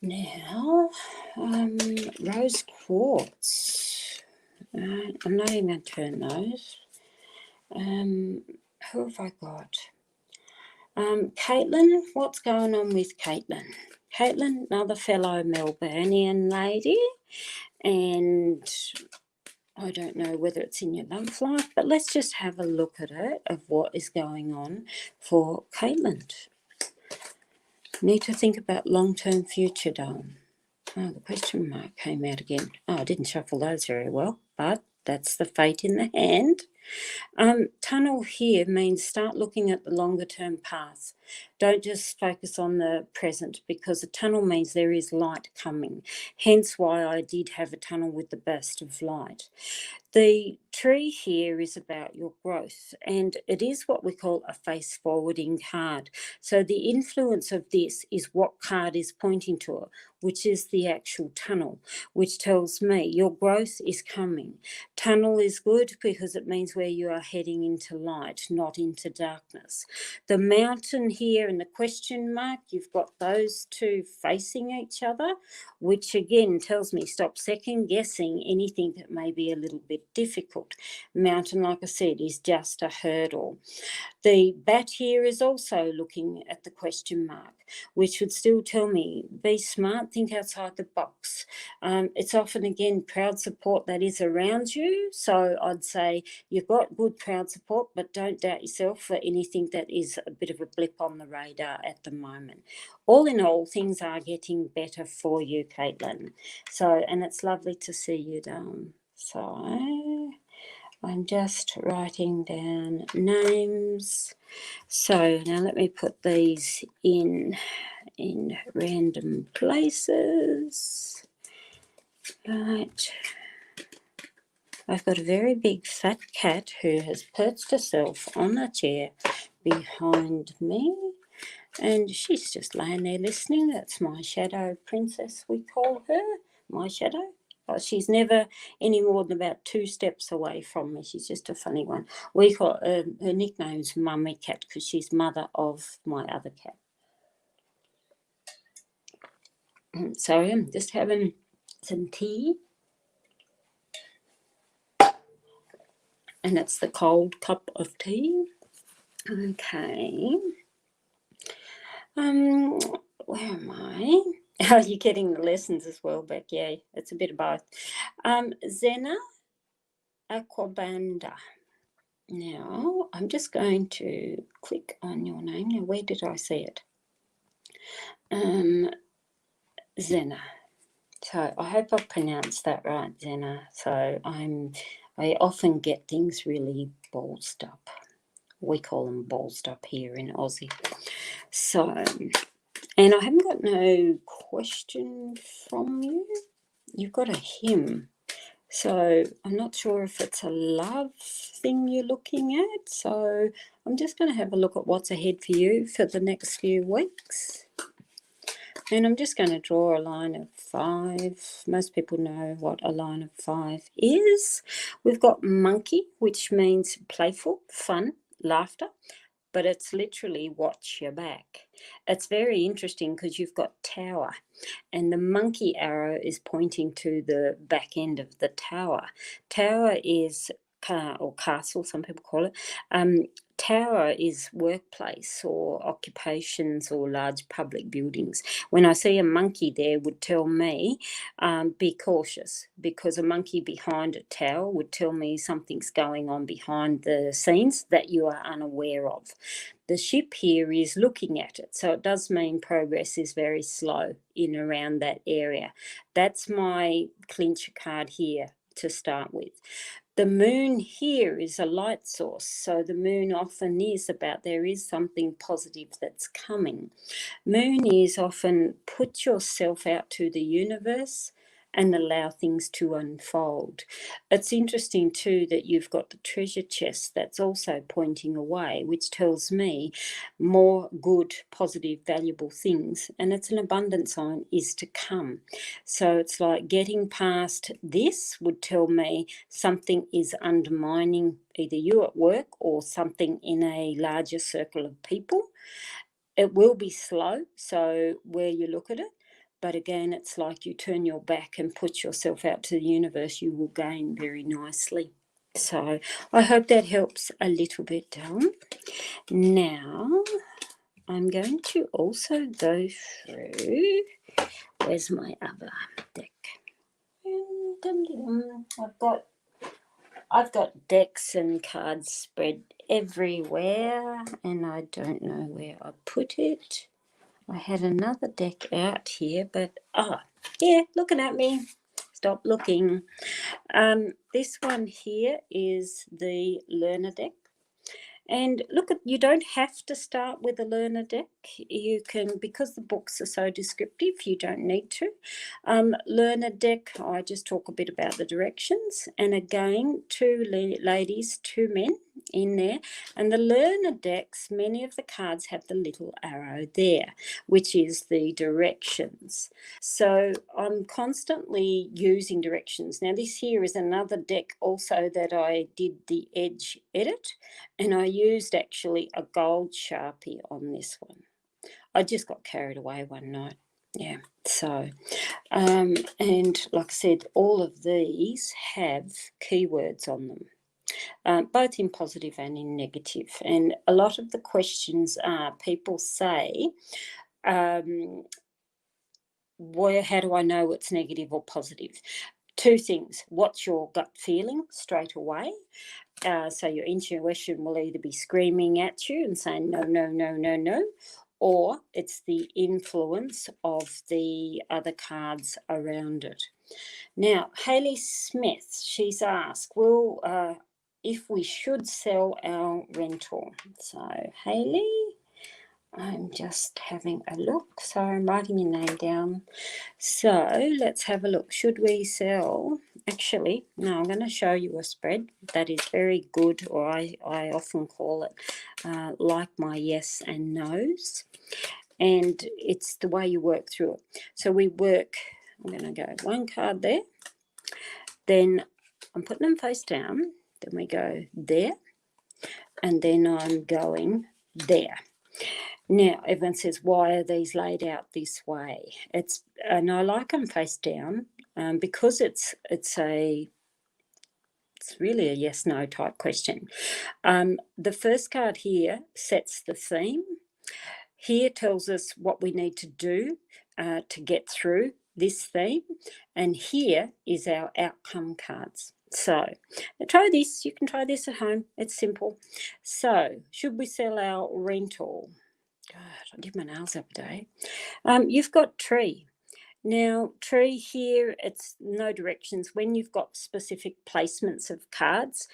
Now, rose quartz. I'm not even going to turn those. Who have I got? Caitlin, what's going on with Caitlin? Caitlin, another fellow Melburnian lady, and I don't know whether it's in your love life, but let's just have a look at it, of what is going on for Caitlin. Need to think about long-term future, darling. Oh, the question mark came out again. Oh, I didn't shuffle those very well, but that's the fate in the hand. Tunnel here means start looking at the longer term path. Don't just focus on the present, because a tunnel means there is light coming. Hence why I did have a tunnel with the burst of light. The tree here is about your growth, and it is what we call a face forwarding card. So the influence of this is what card is pointing to, which is the actual tunnel, which tells me your growth is coming. Tunnel is good because it means where you are heading into light, not into darkness. The mountain here and the question mark, you've got those two facing each other, which again tells me stop second guessing anything that may be a little bit difficult. Mountain, like I said, is just a hurdle. The bat here is also looking at the question mark, which would still tell me be smart, think outside the box. It's often, again, proud support that is around you. So I'd say you've got good proud support, but don't doubt yourself for anything that is a bit of a blip on the radar at the moment. All in all, things are getting better for you, Caitlin. So, and it's lovely to see you, darling. So I'm just writing down names. So now let me put these in random places. Right. I've got a very big fat cat who has perched herself on a chair behind me, and she's just laying there listening. That's my shadow princess, we call her, my shadow. She's never any more than about 2 steps away from me. She's just a funny one. We call her nickname's Mummy Cat because she's mother of my other cat. Sorry, I'm just having some tea. And it's the cold cup of tea. Okay. Where am I? Oh, you're getting the lessons as well, Beck. Yeah, it's a bit of both. Zena Aquabanda. Now, I'm just going to click on your name. Now, where did I see it? Zena. So I hope I pronounced that right, Zena. So I often get things really ballsed up. We call them ballsed up here in Aussie. So, and I haven't got no question from you. You've got a hymn. So I'm not sure if it's a love thing you're looking at. So I'm just going to have a look at what's ahead for you for the next few weeks. And I'm just going to draw a line of 5. Most people know what a line of 5 is. We've got monkey, which means playful, fun, laughter, but it's literally watch your back. It's very interesting because you've got tower, and the monkey arrow is pointing to the back end of the tower. Tower is or castle, some people call it. Tower is workplace or occupations or large public buildings. When I see a monkey there, would tell me be cautious, because a monkey behind a tower would tell me something's going on behind the scenes that you are unaware of. The ship here is looking at it, so it does mean progress is very slow in around that area. That's my clincher card here to start with. The moon here is a light source, so the moon often is about there is something positive that's coming. Moon is often put yourself out to the universe and allow things to unfold. It's interesting too that you've got the treasure chest that's also pointing away, which tells me more good, positive, valuable things, and it's an abundance sign, is to come. So it's like getting past this would tell me something is undermining either you at work or something in a larger circle of people. It will be slow, so where you look at it, but again, it's like you turn your back and put yourself out to the universe, you will gain very nicely. So I hope that helps a little bit, Dylan. Now, I'm going to also go through, where's my other deck? I've got decks and cards spread everywhere, and I don't know where I put it. I had another deck out here, but yeah, looking at me. Stop looking. This one here is the learner deck. And look, you don't have to start with a learner deck. You can, because the books are so descriptive, you don't need to. Learner deck, I just talk a bit about the directions. And again, 2 ladies, 2 men in there. And the learner decks, many of the cards have the little arrow there, which is the directions. So I'm constantly using directions. Now this here is another deck also that I did the edge edit, and I used actually a gold Sharpie on this one. I just got carried away one night. Yeah, so, and like I said, all of these have keywords on them, both in positive and in negative. And a lot of the questions are, people say, how do I know it's negative or positive? 2 things. What's your gut feeling straight away? So your intuition will either be screaming at you and saying, no, no, no, no, no, or it's the influence of the other cards around it. Now, Hayley Smith, she's asked, if we should sell our rental. So, Hayley, I'm just having a look. So I'm writing your name down. So let's have a look. Should we sell? Actually, no, I'm going to show you a spread that is very good, or I often call it like my yes and no's. And it's the way you work through it. So we work, I'm going to go 1 card there. Then I'm putting them face down. Then we go there. And then I'm going there. Now, everyone says, why are these laid out this way? And I like them face down because it's really a yes-no type question. The first card here sets the theme. Here tells us what we need to do to get through this theme. And here is our outcome cards. So try this. You can try this at home. It's simple. So should we sell our rental? God, I did my nails up today. You've got tree. Now, tree here, it's no directions. When you've got specific placements of cards,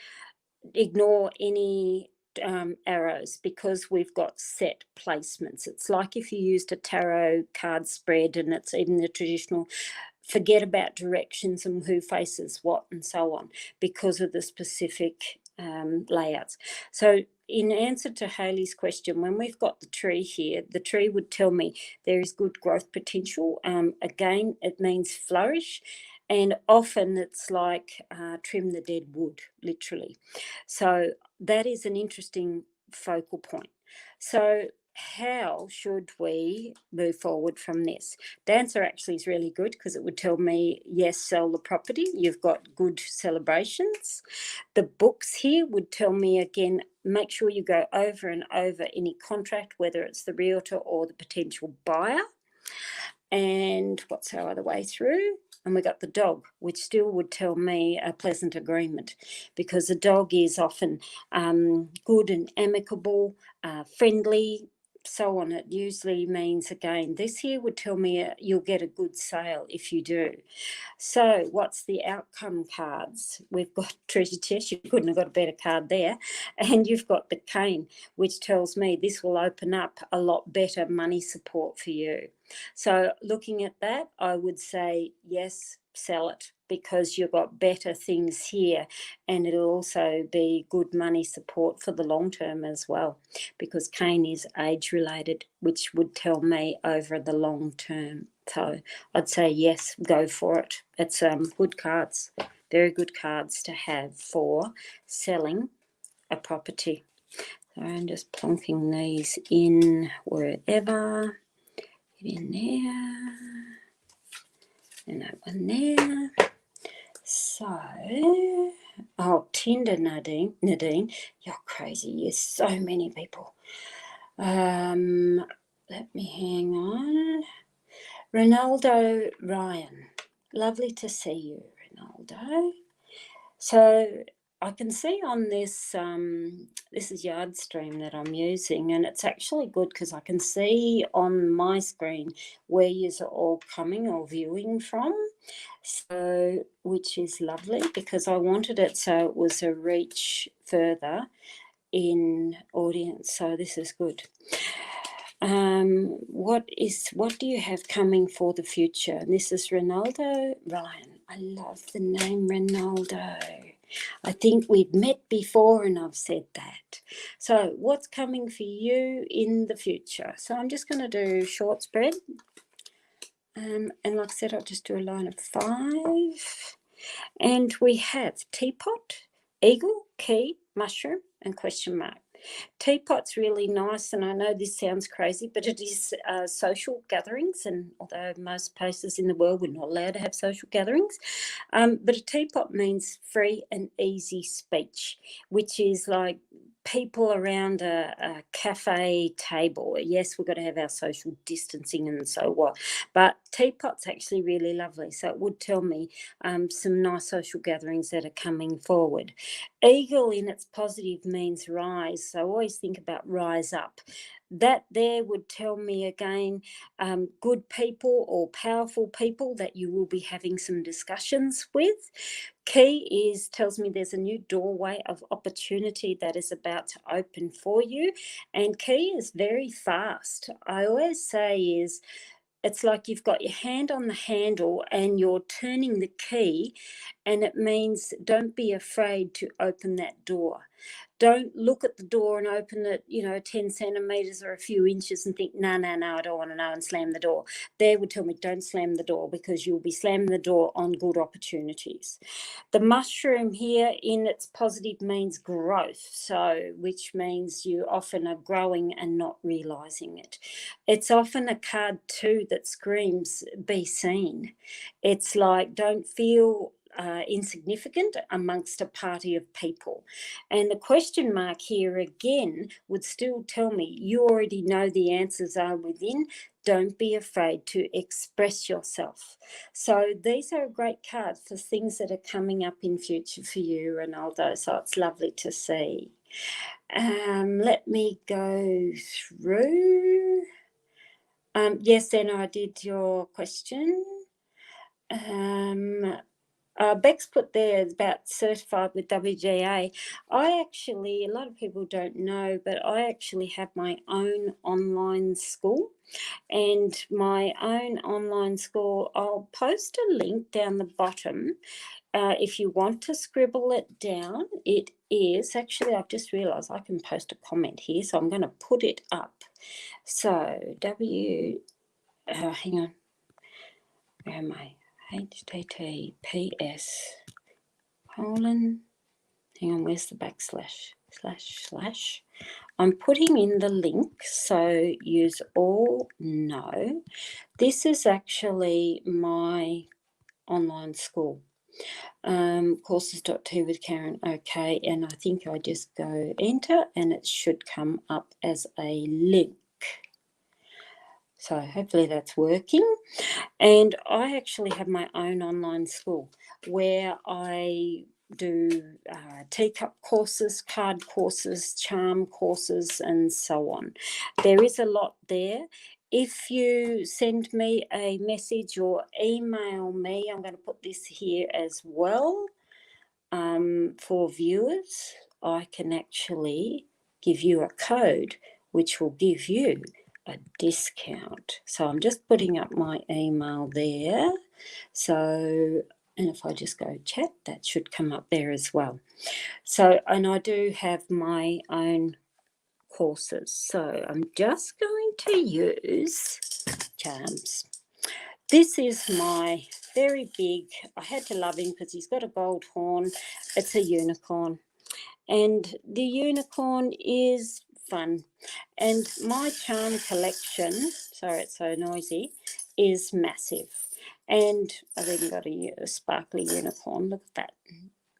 ignore any arrows because we've got set placements. It's like if you used a tarot card spread and it's even the traditional, forget about directions and who faces what and so on because of the specific layouts. So in answer to Hayley's question, when we've got the tree here, the tree would tell me there is good growth potential. Again, it means flourish. And often it's like trim the dead wood, literally. So that is an interesting focal point. So how should we move forward from this? The answer actually is really good because it would tell me, yes, sell the property. You've got good celebrations. The books here would tell me, again, make sure you go over and over any contract, whether it's the realtor or the potential buyer. And what's our other way through? And we got the dog, which still would tell me a pleasant agreement because the dog is often good and amicable, friendly, so on. It usually means, again, this here would tell me you'll get a good sale if you do. So what's the outcome cards? We've got treasure chest. You couldn't have got a better card there. And you've got the cane, which tells me this will open up a lot better money support for you. So looking at that, I would say, yes, sell it, because you've got better things here, and it'll also be good money support for the long term as well, because cane is age related, which would tell me over the long term. So I'd say yes, go for it. It's good cards, very good cards to have for selling a property. So I'm just plonking these in wherever. Get in there, and that one there. So, oh, Tinder, Nadine, you're crazy. Yes, so many people. Let me hang on. Ronaldo Ryan, lovely to see you, Ronaldo. So I can see on this, this is Yardstream that I'm using, and it's actually good because I can see on my screen where you are all coming or viewing from. So, which is lovely, because I wanted it so it was a reach further in audience. So this is good. What do you have coming for the future? And this is Ronaldo Ryan. I love the name Ronaldo. I think we've met before and I've said that. So what's coming for you in the future? So I'm just going to do short spread. And like I said, I'll just do a line of 5. And we have teapot, eagle, key, mushroom, and question mark. Teapot's really nice, and I know this sounds crazy, but it is social gatherings, and although most places in the world we're not allowed to have social gatherings, but a teapot means free and easy speech, which is like people around a cafe table. Yes, we've got to have our social distancing and so what, but teapot's actually really lovely, so it would tell me some nice social gatherings that are coming forward. Eagle in its positive means rise, so always think about rise up. That there would tell me again good people or powerful people that you will be having some discussions with. Key tells me there's a new doorway of opportunity that is about to open for you, and key is very fast. I always say it's like you've got your hand on the handle and you're turning the key, and it means don't be afraid to open that door. Don't look at the door and open it, 10 centimetres or a few inches and think, no, I don't want to know, and slam the door. They would tell me don't slam the door, because you'll be slamming the door on good opportunities. The mushroom here in its positive means growth, so which means you often are growing and not realising it. It's often a card too that screams be seen. It's like don't feel insignificant amongst a party of people. And the question mark here again would still tell me you already know the answers are within. Don't be afraid to express yourself. So these are a great card for things that are coming up in future for you, Ronaldo. So it's lovely to see. Let me go through. Yes, then I did your question. Bex put there about certified with WGA. I actually, a lot of people don't know, but I actually have my own online school. And my own online school, I'll post a link down the bottom. If you want to scribble it down, it is, actually I've just realised I can post a comment here, so I'm going to put it up. So hang on, where am I? HTTPS : hang on, where's the backslash, // I'm putting in the link so you all know this is actually my online school. Courses.tea with Karen. Okay, and I think I just go enter and it should come up as a link. So hopefully that's working. And I actually have my own online school where I do teacup courses, card courses, charm courses, and so on. There is a lot there. If you send me a message or email me, I'm going to put this here as well for viewers, I can actually give you a code which will give you a discount. So I'm just putting up my email there. So, and if I just go chat, that should come up there as well. So, and I do have my own courses. So I'm just going to use charms. This is my very big, I had to love him because he's got a gold horn. It's a unicorn. And the unicorn is fun. And my charm collection, sorry it's so noisy, is massive. And I've even got a sparkly unicorn. Look at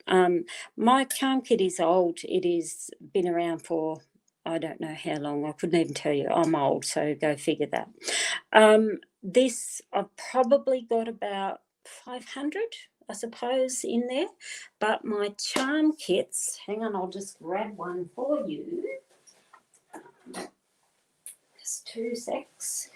that. My charm kit is old. It has been around for, I don't know how long. I couldn't even tell you. I'm old, so go figure that. This, I've probably got about 500, I suppose, in there. But my charm kits, hang on, I'll just grab one for you. Just 2 secs.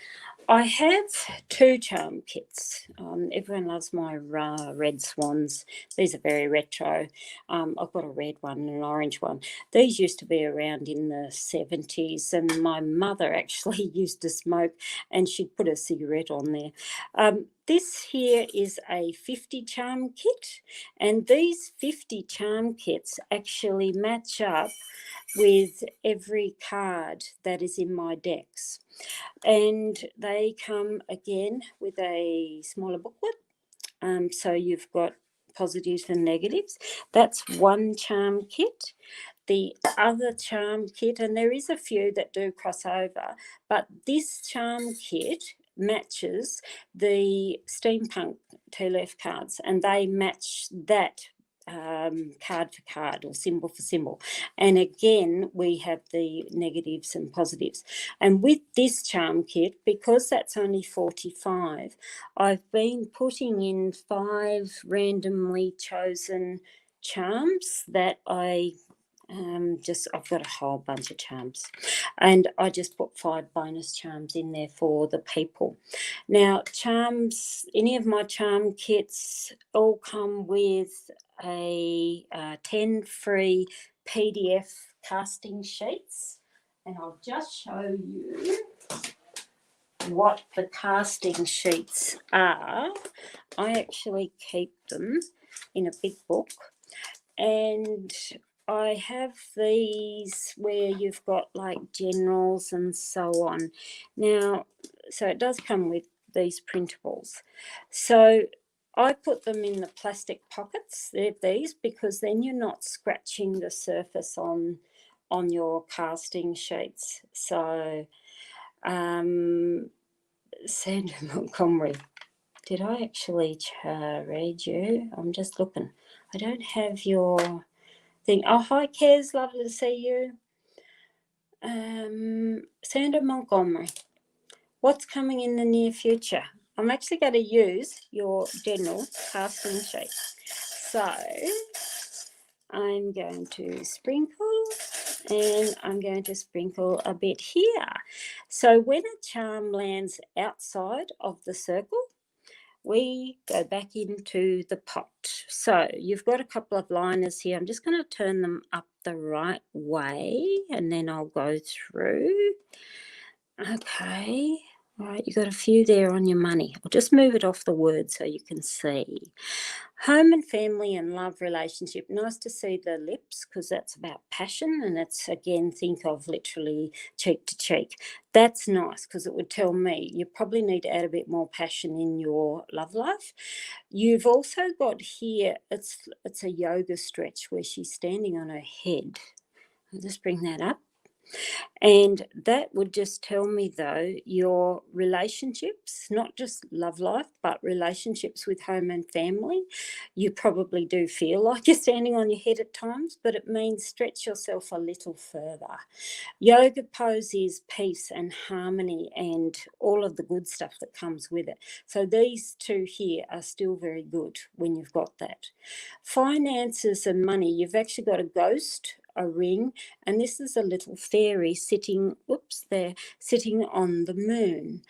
I have 2 charm kits. Everyone loves my red swans. These are very retro. I've got a red one and an orange one. These used to be around in the 70s, and my mother actually used to smoke, and she'd put a cigarette on there. This here is a 50 charm kit, and these 50 charm kits actually match up with every card that is in my decks. And they come again with a smaller booklet. So you've got positives and negatives. That's one charm kit. The other charm kit, and there is a few that do cross over, but this charm kit matches the steampunk 2 left cards, and they match that card for card or symbol for symbol. And again, we have the negatives and positives. And with this charm kit, because that's only 45, I've been putting in 5 randomly chosen charms that I've got a whole bunch of charms, and I just put 5 bonus charms in there for the people. Now, charms, any of my charm kits all come with a 10 free PDF casting sheets, and I'll just show you what the casting sheets are. I actually keep them in a big book, and I have these where you've got like generals and so on. Now, so it does come with these printables. So I put them in the plastic pockets. They're these because then you're not scratching the surface on your casting sheets. So, Sandra Montgomery, did I actually read you? I'm just looking. I don't have your thing. Oh, hi, Kez. Lovely to see you. Sandra Montgomery, what's coming in the near future? I'm actually going to use your general casting sheet. So I'm going to sprinkle, and I'm going to sprinkle a bit here. So when a charm lands outside of the circle, we go back into the pot. So you've got a couple of liners here. I'm just going to turn them up the right way, and then I'll go through. Okay. All right, you've got a few there on your money. I'll just move it off the word so you can see. Home and family and love relationship. Nice to see the lips because that's about passion, and it's, again, think of literally cheek to cheek. That's nice because it would tell me you probably need to add a bit more passion in your love life. You've also got here, it's a yoga stretch where she's standing on her head. I'll just bring that up. And that would just tell me, though, your relationships, not just love life, but relationships with home and family, you probably do feel like you're standing on your head at times, but it means stretch yourself a little further. Yoga pose is peace and harmony and all of the good stuff that comes with it. So these two here are still very good when you've got that. Finances and money, you've actually got a ghost, a ring, and this is a little fairy sitting, sitting on the moon.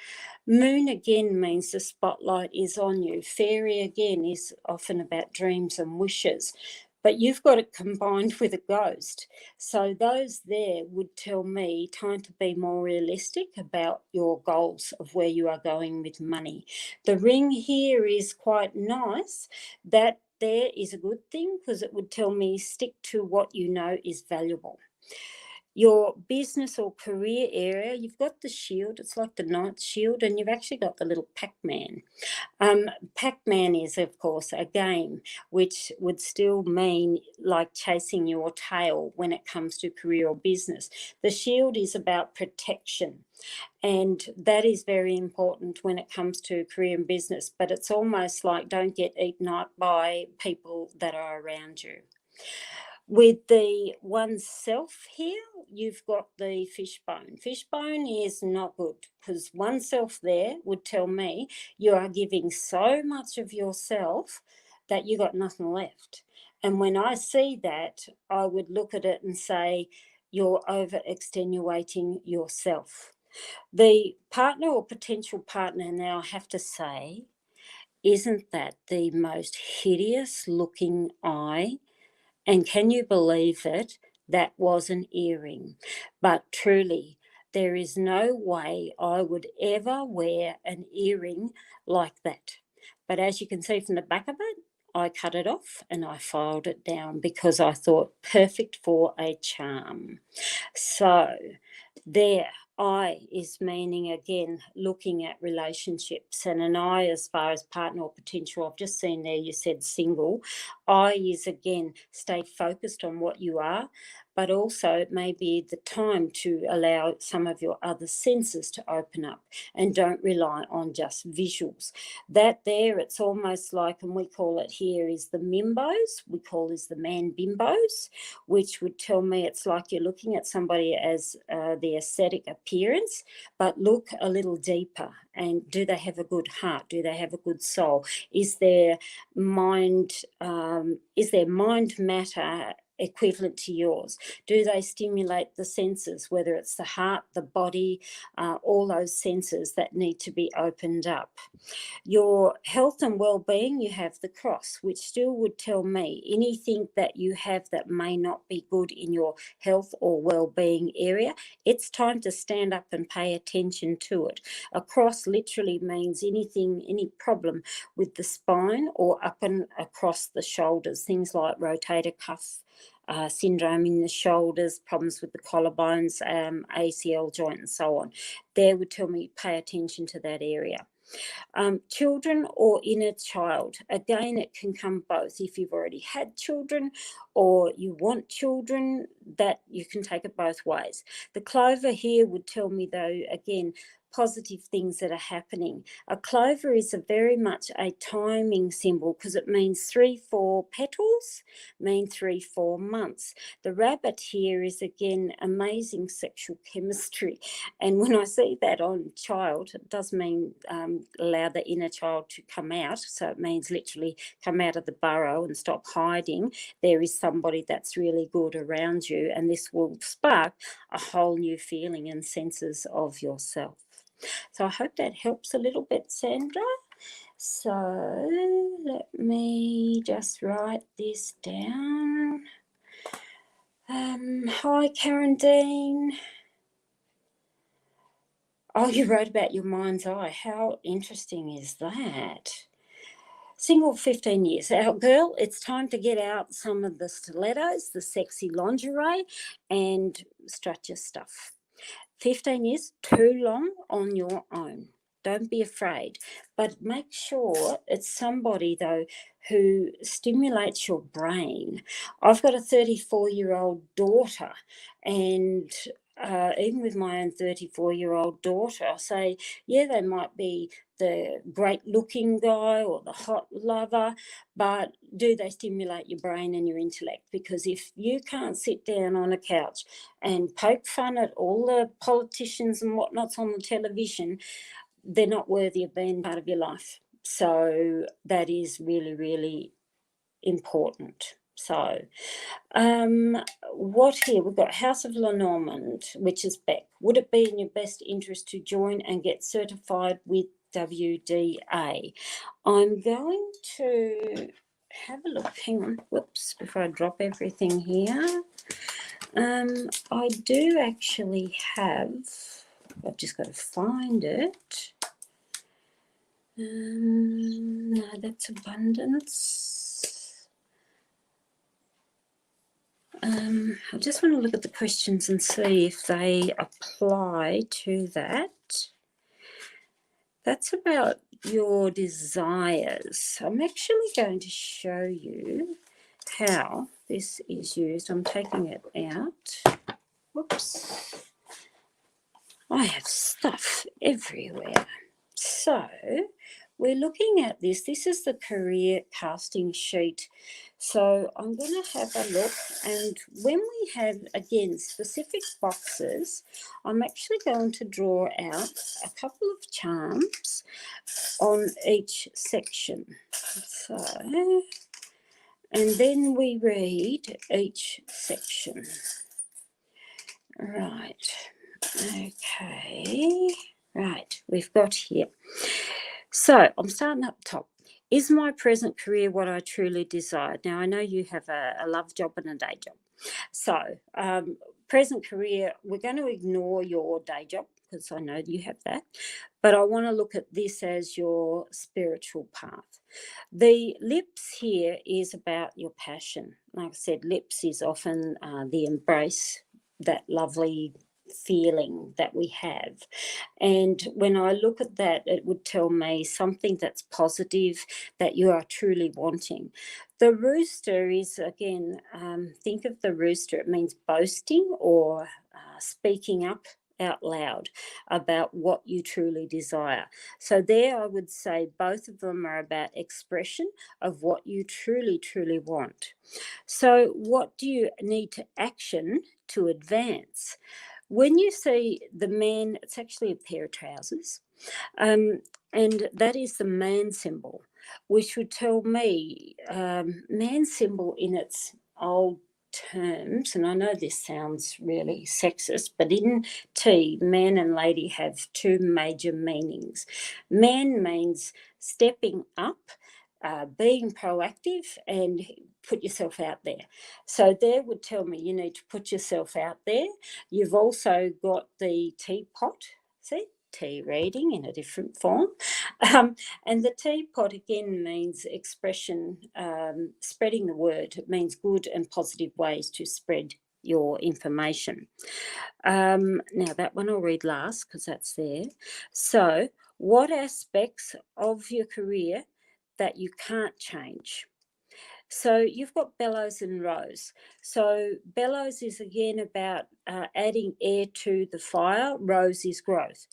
Moon again means the spotlight is on you. Fairy again is often about dreams and wishes, but you've got it combined with a ghost. So those there would tell me time to be more realistic about your goals of where you are going with money. The ring here is quite nice. That there is a good thing because it would tell me stick to what you know is valuable. Your business or career area, you've got the shield, it's like the knight's shield, and you've actually got the little Pac-Man. Pac-Man is, of course, a game, which would still mean like chasing your tail when it comes to career or business. The shield is about protection, and that is very important when it comes to career and business, but it's almost like don't get eaten up by people that are around you. With the oneself here, you've got the fishbone. Fishbone is not good because oneself there would tell me you are giving so much of yourself that you got nothing left. And when I see that, I would look at it and say, you're over extenuating yourself. The partner or potential partner, now I have to say, isn't that the most hideous looking eye? And can you believe it? That was an earring. But truly, there is no way I would ever wear an earring like that. But as you can see from the back of it, I cut it off and I filed it down because I thought perfect for a charm. So there, I is meaning again looking at relationships, and an I as far as partner or potential. I've just seen there you said single. I is again stay focused on what you are, but also it may be the time to allow some of your other senses to open up and don't rely on just visuals. That there, it's almost like, and we call it here is the mimbos, we call is the man bimbos, which would tell me it's like you're looking at somebody as the aesthetic appearance, but look a little deeper. And do they have a good heart? Do they have a good soul? Is their mind matter equivalent to yours? Do they stimulate the senses, whether it's the heart, the body, all those senses that need to be opened up? Your health and well-being, you have the cross, which still would tell me anything that you have that may not be good in your health or well-being area, it's time to stand up and pay attention to it. A cross literally means anything, any problem with the spine or up and across the shoulders, things like rotator cuff syndrome in the shoulders, problems with the collarbones, ACL joint and so on. There would tell me pay attention to that area. Children or inner child, again it can come both. If you've already had children or you want children, that you can take it both ways. The clover here would tell me though, again, positive things that are happening. A clover is a very much a timing symbol because it means 3-4 petals mean 3-4 months. The rabbit here is again amazing sexual chemistry, and when I see that on child, it does mean allow the inner child to come out. So it means literally come out of the burrow and stop hiding. There is somebody that's really good around you, and this will spark a whole new feeling and senses of yourself. So I hope that helps a little bit, Sandra. So let me just write this down. Hi, Karen Dean. Oh, you wrote about your mind's eye. How interesting is that? Single 15 years. Our girl, it's time to get out some of the stilettos, the sexy lingerie, and strut your stuff. 15 years, too long on your own. Don't be afraid, but make sure it's somebody, though, who stimulates your brain. I've got a 34-year-old daughter, and even with my own 34-year-old daughter, I say, yeah, they might be the great-looking guy or the hot lover, but do they stimulate your brain and your intellect? Because if you can't sit down on a couch and poke fun at all the politicians and whatnot's on the television, they're not worthy of being part of your life. So that is really, really important. So what here? We've got House of Lenormand, which is Beck. Would it be in your best interest to join and get certified with WDA? I'm going to have a look. Hang on. Whoops, before I drop everything here. I do actually have, I've just got to find it. No, that's abundance. I just want to look at the questions and see if they apply to that. That's about your desires. I'm actually going to show you how this is used. I'm taking it out. Whoops. I have stuff everywhere. So we're looking at this. This is the career casting sheet. So I'm going to have a look, and when we have, again, specific boxes, I'm actually going to draw out a couple of charms on each section. So, and then we read each section. Right. Okay. Right. We've got here. So I'm starting up top. Is my present career what I truly desire? Now, I know you have a love job and a day job. So present career, we're going to ignore your day job because I know you have that. But I want to look at this as your spiritual path. The lips here is about your passion. Like I said, lips is often the embrace, that lovely feeling that we have. And when I look at that, it would tell me something that's positive that you are truly wanting. The rooster is, again, think of the rooster. It means boasting or speaking up out loud about what you truly desire. So there I would say both of them are about expression of what you truly, truly want. So what do you need to action to advance? When you see the man, it's actually a pair of trousers, and that is the man symbol, which would tell me man symbol in its old terms, and I know this sounds really sexist, but in tea, man and lady have two major meanings. Man means stepping up, being proactive, and put yourself out there. So there would tell me you need to put yourself out there. You've also got the teapot, see? Tea reading in a different form. And the teapot again means expression, spreading the word. It means good and positive ways to spread your information. Now that one I'll read last because that's there. So what aspects of your career that you can't change? So you've got bellows and rose. So bellows is again about adding air to the fire. Rose is growth.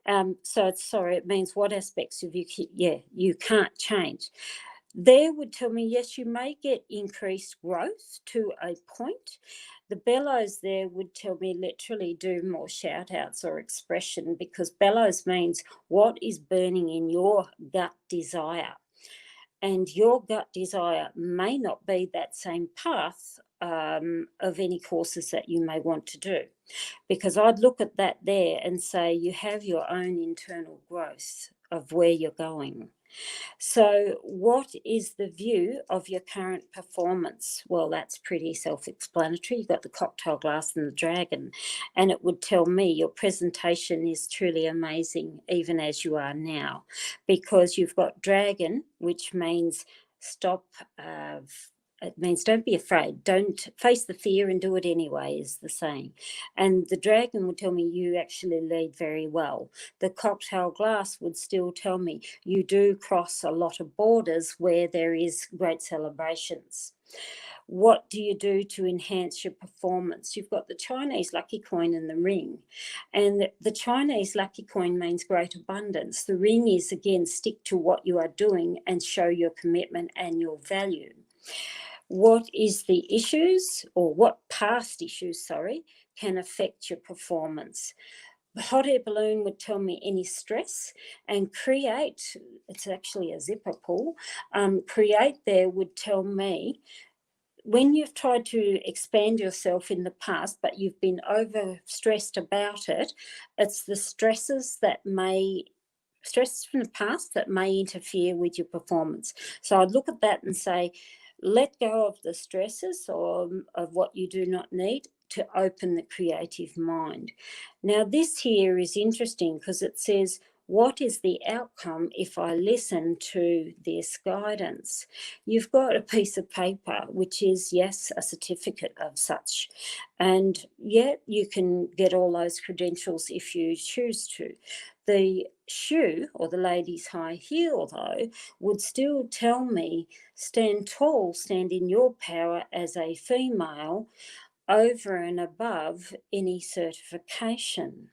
It means what aspects of you can't change. There would tell me, yes, you may get increased growth to a point. The bellows there would tell me literally do more shout outs or expression, because bellows means what is burning in your gut desire. And your gut desire may not be that same path of any courses that you may want to do, because I'd look at that there and say you have your own internal growth of where you're going. So what is the view of your current performance? Well, that's pretty self-explanatory. You've got the cocktail glass and the dragon, and it would tell me your presentation is truly amazing, even as you are now, because you've got dragon, which means stop it means don't be afraid. Don't face the fear and do it anyway, is the saying. And the dragon would tell me you actually lead very well. The cocktail glass would still tell me you do cross a lot of borders where there is great celebrations. What do you do to enhance your performance? You've got the Chinese lucky coin and the ring. And the Chinese lucky coin means great abundance. The ring is, again, stick to what you are doing and show your commitment and your value. What is the issues, or what past issues, can affect your performance? The hot air balloon would tell me any stress, and create, it's actually a zipper pull, create there would tell me when you've tried to expand yourself in the past, but you've been overstressed about it, it's the stresses from the past that may interfere with your performance. So I'd look at that and say, let go of the stresses or of what you do not need to open the creative mind. Now, this here is interesting because it says, what is the outcome if I listen to this guidance? You've got a piece of paper, which is, yes, a certificate of such. And yet you can get all those credentials if you choose to. The shoe, or the lady's high heel, though, would still tell me, stand tall, stand in your power as a female, over and above any certification.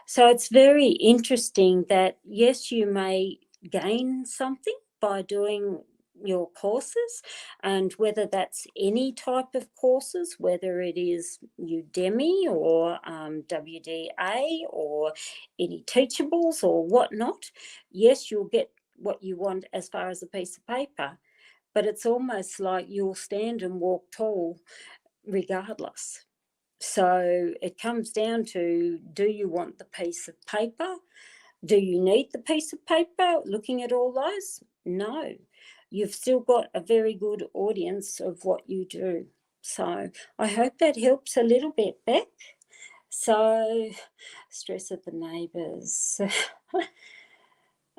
So it's very interesting that, yes, you may gain something by doing your courses, and whether that's any type of courses, whether it is Udemy or WDA or any teachables or whatnot, yes, you'll get what you want as far as a piece of paper, but it's almost like you'll stand and walk tall regardless. So it comes down to, do you want the piece of paper? Do you need the piece of paper? Looking at all those? No. You've still got a very good audience of what you do. So I hope that helps a little bit, Beck. So, stress of the neighbours.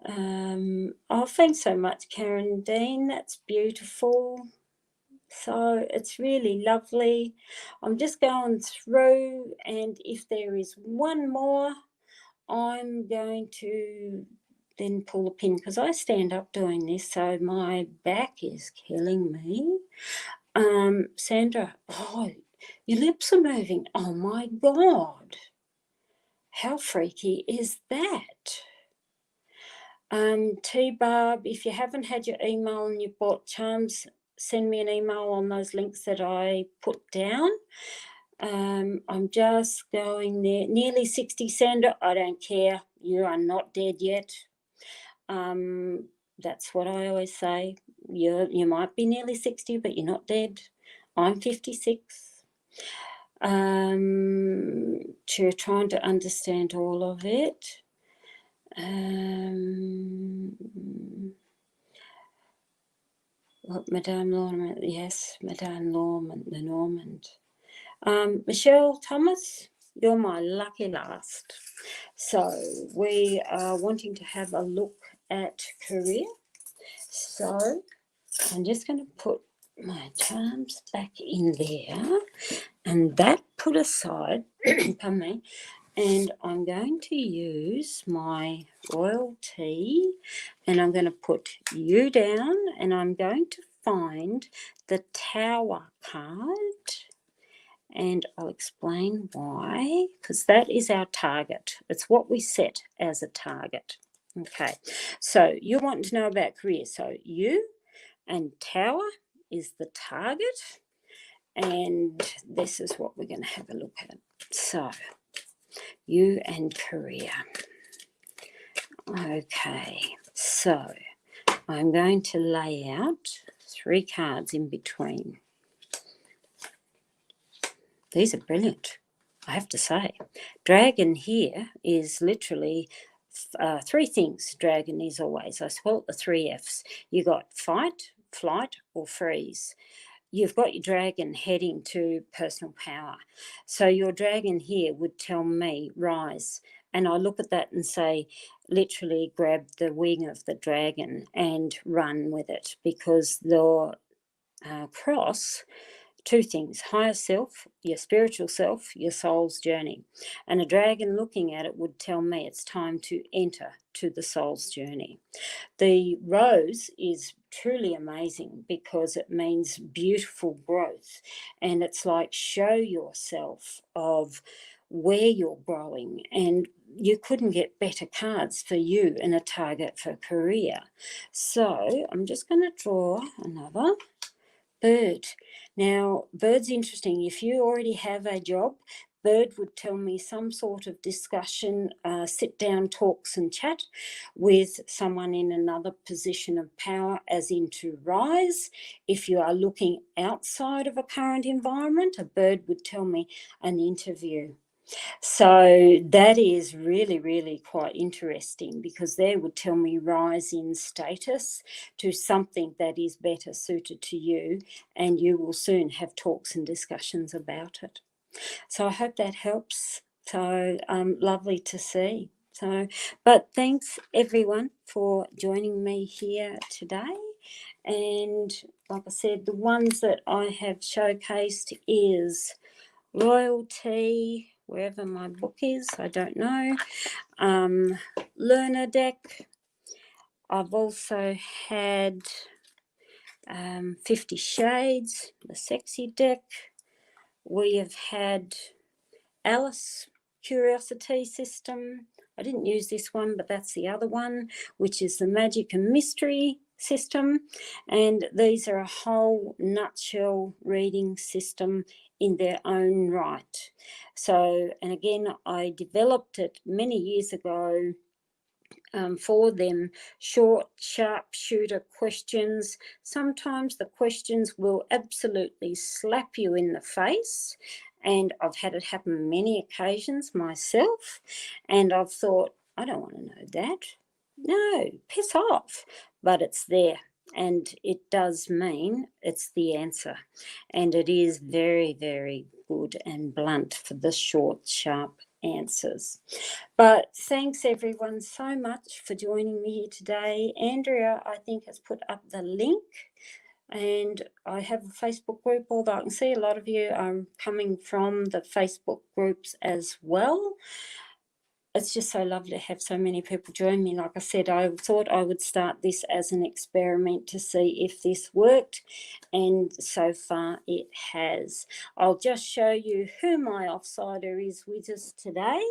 Oh, thanks so much, Karen Dean. That's beautiful. So it's really lovely. I'm just going through, and if there is one more, I'm going to then pull a pin because I stand up doing this, so my back is killing me. Sandra, oh, your lips are moving. Oh my God. How freaky is that? T-Barb, if you haven't had your email and you've bought charms, send me an email on those links that I put down. I'm just going there. Nearly 60, Sandra. I don't care. You are not dead yet. That's what I always say. You might be nearly 60, but you're not dead. I'm 56. You're trying to understand all of it. Madame Lormand, yes, Madame Lormand, the Normand. Michelle Thomas, you're my lucky last. So we are wanting to have a look at career. So I'm just going to put my charms back in there and that put aside, pardon me, and I'm going to use my royal tea and I'm going to put you down and I'm going to find the Tower card. And I'll explain why, because that is our target. It's what we set as a target. Okay, so you want to know about career. So you and Tower is the target. And this is what we're going to have a look at. So you and career. Okay, so I'm going to lay out 3 cards in between. These are brilliant, I have to say. Dragon here is literally 3 things. Dragon is always. I spell it the 3 Fs. You got fight, flight, or freeze. You've got your dragon heading to personal power. So your dragon here would tell me rise. And I look at that and say, literally grab the wing of the dragon and run with it, because cross two things: higher self, your spiritual self, your soul's journey. And a dragon looking at it would tell me it's time to enter to the soul's journey. The rose is truly amazing because it means beautiful growth, and it's like show yourself of where you're growing, and you couldn't get better cards for you and a target for career. So I'm just going to draw another bird. Now, bird's interesting. If you already have a job, bird would tell me some sort of discussion, sit down talks and chat with someone in another position of power, as in to rise. If you are looking outside of a current environment, a bird would tell me an interview. So that is really, really quite interesting, because they would tell me rise in status to something that is better suited to you, and you will soon have talks and discussions about it. So I hope that helps. So lovely to see. So, but thanks everyone for joining me here today. And like I said, the ones that I have showcased is Royalty, wherever my book is, I don't know. Learner deck. I've also had 50 Shades, the sexy deck. We have had Alice Curiosity System. I didn't use this one, but that's the other one, which is the Magic and Mystery System. And these are a whole nutshell reading system in their own right. So, and again, I developed it many years ago for them, short, sharp shooter questions. Sometimes the questions will absolutely slap you in the face, and I've had it happen many occasions myself, and I've thought, I don't want to know that. No, piss off. But it's there, and it does mean it's the answer, and it is very, very good and blunt for the short, sharp answers. But thanks everyone so much for joining me here today. Andrea, I think, has put up the link, and I have a Facebook group, although I can see a lot of you are coming from the Facebook groups as well. It's just so lovely to have so many people join me. Like I said, I thought I would start this as an experiment to see if this worked, and so far it has. I'll just show you who my offsider is with us today,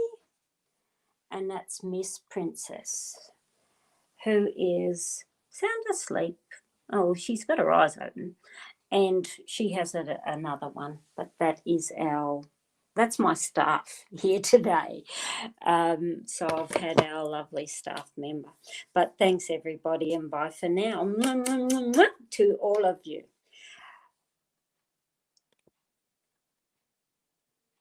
and that's Miss Princess, who is sound asleep. Oh, she's got her eyes open, and she has another one, but that's my staff here today. So I've had our lovely staff member. But thanks everybody, and bye for now to all of you.